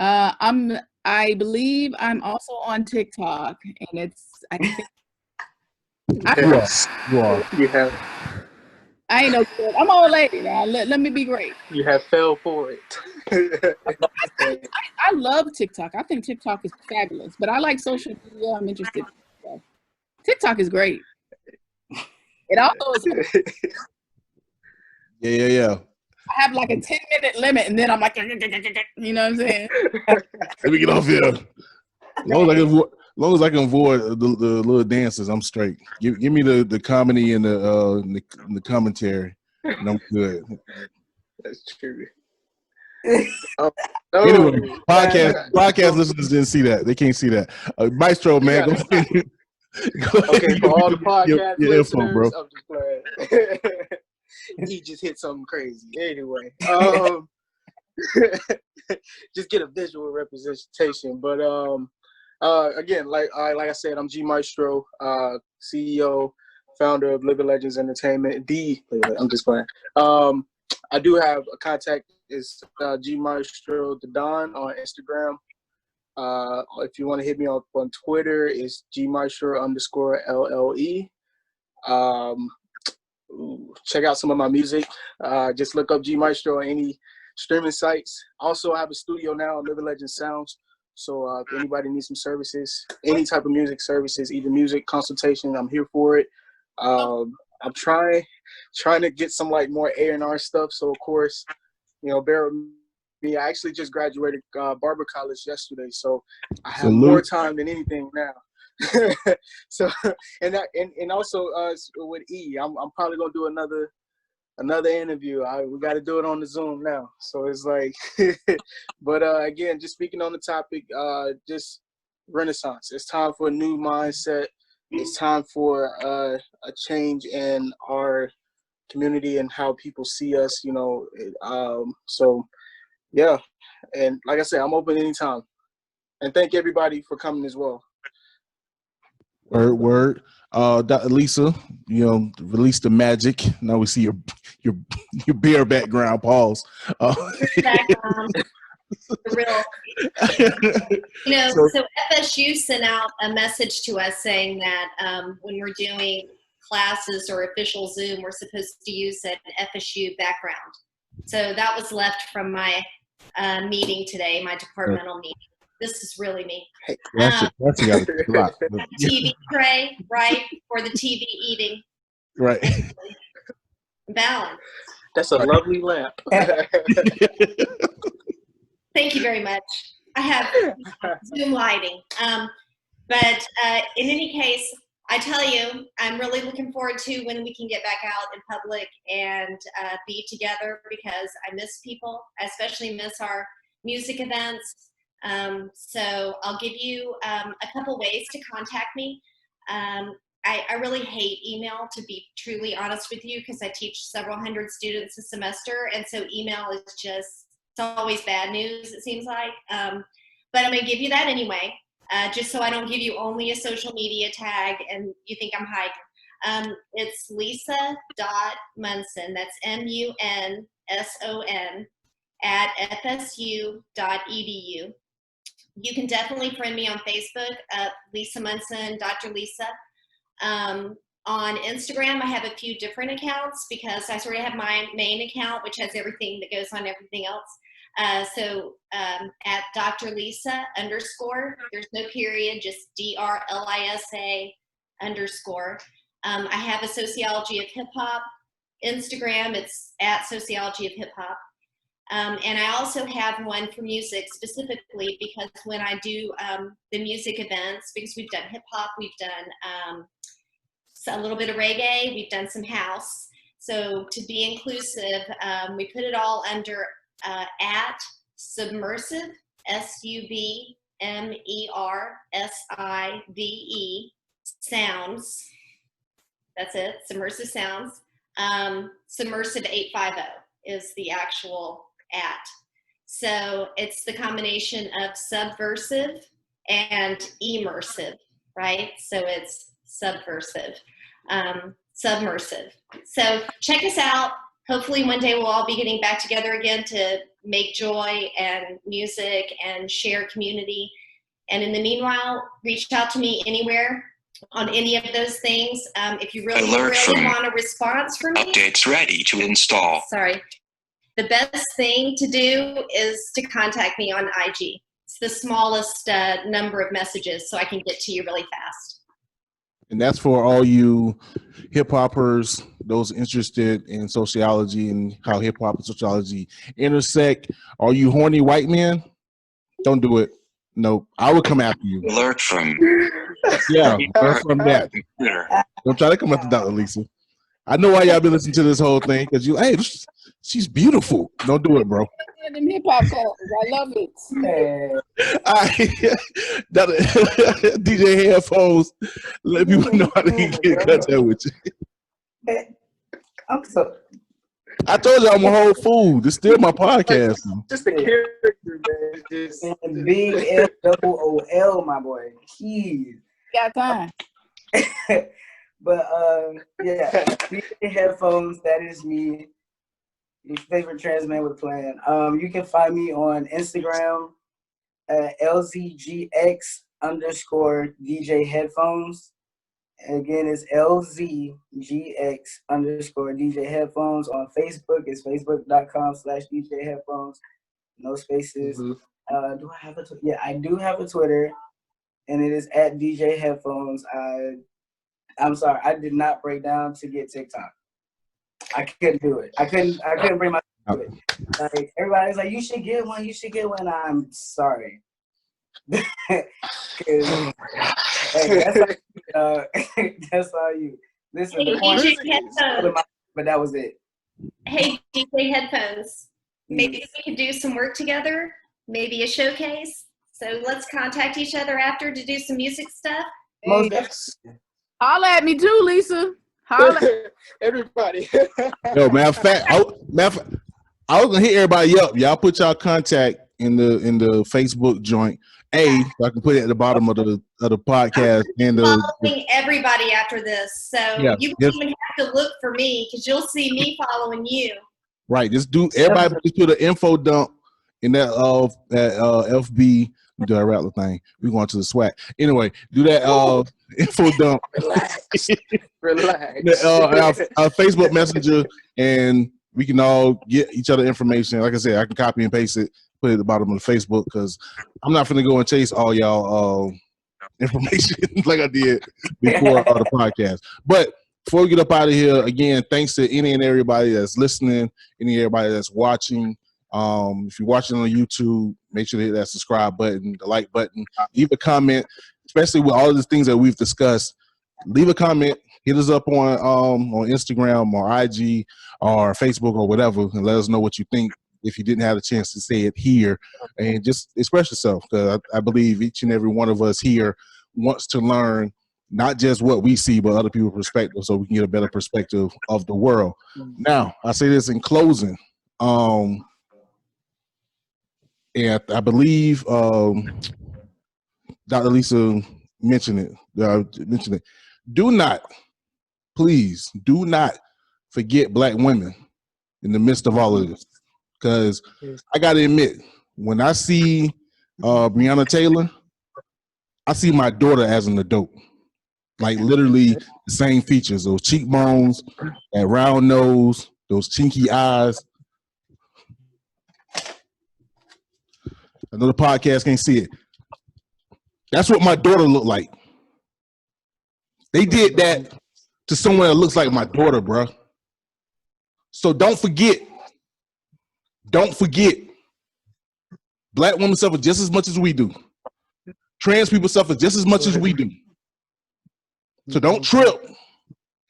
I believe I'm also on TikTok, and it's You have. I ain't no good. I'm an old lady now. Let me be great. You have fell for it. I love TikTok. I think TikTok is fabulous, but I like social media. I'm interested. TikTok is great. It also is. Yeah. I have like a 10-minute limit, and then I'm like, you know what I'm saying? Let me get off here. As long as I can avoid the little dances, I'm straight. Give me the comedy and the commentary, and I'm good. That's true. Anyway, podcast listeners didn't see that. They can't see that. Maestro, man, go ahead. Okay, for all the podcast listeners, info, bro. I'm just playing. He just hit something crazy. Anyway, just get a visual representation. But again, like I said, I'm G Maestro, CEO, founder of Living Legends Entertainment. I'm just playing. I do have a contact. It's G Maestro the Don on Instagram. If you want to hit me up on Twitter, it's G Maestro _LLE. Check out some of my music. Just look up G Maestro on any streaming sites. Also, I have a studio now, Living Legends Sounds. So if anybody needs some services, any type of music services, even music consultation, I'm here for it. I'm trying to get some like more A&R stuff. So of course, bear with me. I actually just graduated barber college yesterday, so I have more time than anything now. So and also with E, I'm probably gonna do another interview. We got to do it on the Zoom now. So it's like, but again, just speaking on the topic, just Renaissance. It's time for a new mindset. It's time for a change in our community and how people see us. So yeah, and like I said, I'm open anytime. And thank everybody for coming as well. Word. Dr. Lisa, release the magic. Now we see your beer background. Pause. Real. So FSU sent out a message to us saying that when we're doing classes or official Zoom, we're supposed to use an FSU background. So that was left from my meeting today, my departmental meeting. This is really me. That's TV tray, right, for the TV eating. Right. Balance. That's a lovely lamp. Thank you very much. I have Zoom lighting. But in any case, I tell you, I'm really looking forward to when we can get back out in public and be together, because I miss people. I especially miss our music events. So I'll give you a couple ways to contact me. I really hate email, to be truly honest with you, because I teach several hundred students a semester, and so email is just, it's always bad news, it seems like. But I'm going to give you that anyway, just so I don't give you only a social media tag and you think I'm hiding. It's lisa.munson, that's MUNSON, at FSU.edu. You can definitely friend me on Facebook, Lisa Munson, Dr. Lisa. On Instagram, I have a few different accounts because I sort of have my main account, which has everything that goes on everything else. So at Dr. Lisa _, there's no period, just DRLISA _. I have a Sociology of Hip Hop Instagram. It's at Sociology of Hip Hop. And I also have one for music specifically, because when I do the music events, because we've done hip hop, we've done a little bit of reggae, we've done some house. So to be inclusive, we put it all under at Submersive, SUBMERSIVE Sounds. That's it, Submersive Sounds. Submersive 850 is the actual at. So it's the combination of subversive and immersive, right? So it's subversive, submersive. So check us out. Hopefully one day we'll all be getting back together again to make joy and music and share community. And in the meanwhile, reach out to me anywhere on any of those things. If you really want a response from me. Updates ready to install. Sorry. The best thing to do is to contact me on IG. It's the smallest number of messages, so I can get to you really fast. And that's for all you hip hoppers, those interested in sociology and how hip hop and sociology intersect. All you horny white men, don't do it. No, I will come after you. Alert from. Yeah, alert from that. Don't try to come after Dr. Lisa. I know why y'all been listening to this whole thing, because you, hey, she's beautiful. Don't do it, bro. Them hip hop classes, I love it. DJ Headphones, let people know how to get in contact with you. I'm so. I told you I'm a whole fool. It's still my podcast. Just a character, man. Just Big FOOL, my boy. Jeez. Got time. But yeah, DJ Headphones, that is me. Your favorite trans man with a plan. You can find me on Instagram at LZGX_DJ Headphones. Again, it's LZGX_DJ Headphones. On Facebook, it's facebook.com/DJ Headphones. No spaces. Do I have a Twitter? Yeah, I do have a Twitter, and it is at DJ Headphones. I'm sorry, I did not break down to get TikTok. I couldn't do it. I couldn't bring myself to it. Like, everybody's like, you should get one. You should get one. I'm sorry. Hey, that's all you. Listen, hey, DJ Headphones. But that was it. Hey, DJ Headphones. Maybe we could do some work together. Maybe a showcase. So let's contact each other after to do some music stuff. Most definitely. Holla at me too, Lisa. Holla. everybody. Yo, matter of fact, I was gonna hit everybody up. Y'all put y'all contact in the Facebook joint. So I can put it at the bottom of the podcast. I'm following everybody after this, so yeah, you don't even have to look for me, because you'll see me following you. Right, just do. Everybody just do the info dump in that FB. Do that rattler thing. We're going to the SWAT. Anyway, do that info dump. Relax. Our Facebook Messenger, and we can all get each other information. Like I said, I can copy and paste it, put it at the bottom of the Facebook, because I'm not finna go and chase all y'all information like I did before the podcast. But before we get up out of here, again, thanks to any and everybody that's listening, any and everybody that's watching. If you're watching on YouTube, make sure to hit that subscribe button, the like button, leave a comment, especially with all of the things that we've discussed. Leave a comment, hit us up on Instagram or IG or Facebook or whatever, and let us know what you think if you didn't have a chance to say it here. And just express yourself, because I believe each and every one of us here wants to learn not just what we see, but other people's perspective, so we can get a better perspective of the world. Now, I say this in closing. And I believe Dr. Lisa mentioned it. Do not, please, do not forget Black women in the midst of all of this. Because I got to admit, when I see Breonna Taylor, I see my daughter as an adult. Like literally the same features, those cheekbones, that round nose, those chinky eyes. I know the podcast can't see it. That's what my daughter looked like. They did that to someone that looks like my daughter, bro. So don't forget. Don't forget. Black women suffer just as much as we do. Trans people suffer just as much as we do. So don't trip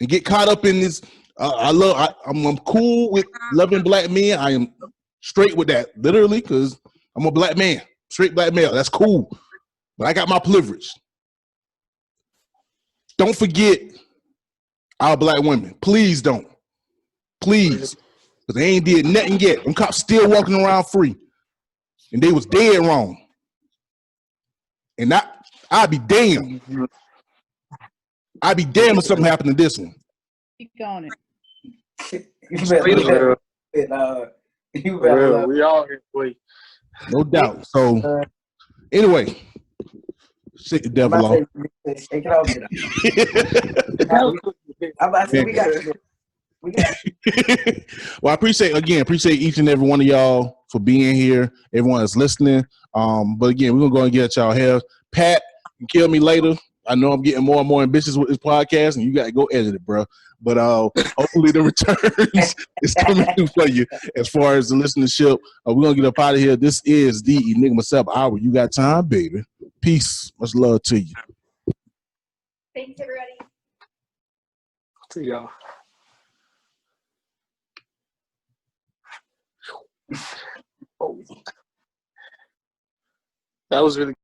and get caught up in this. I'm cool with loving Black men. I am straight with that, literally, because I'm a Black man, straight Black male. That's cool. But I got my privilege. Don't forget our Black women. Please don't. Please. Because they ain't did nothing yet. Them cops still walking around free. And they was dead wrong. And I'd be damned. I'd be damned if something happened to this one. Keep going. We all here for you. No doubt. So, anyway, shake the devil off. Shake it off. I'm about to say we got you. Well, I appreciate each and every one of y'all for being here. Everyone that's listening. But again, we're gonna go and get at y'all here. Pat, you kill me later. I know I'm getting more and more ambitious with this podcast, and you got to go edit it, bro. But hopefully the returns is coming through for you as far as the listenership. We're going to get up out of here. This is the Enigma Sept Hour. You got time, baby. Peace. Much love to you. Thanks, everybody. See y'all. Oh. That was really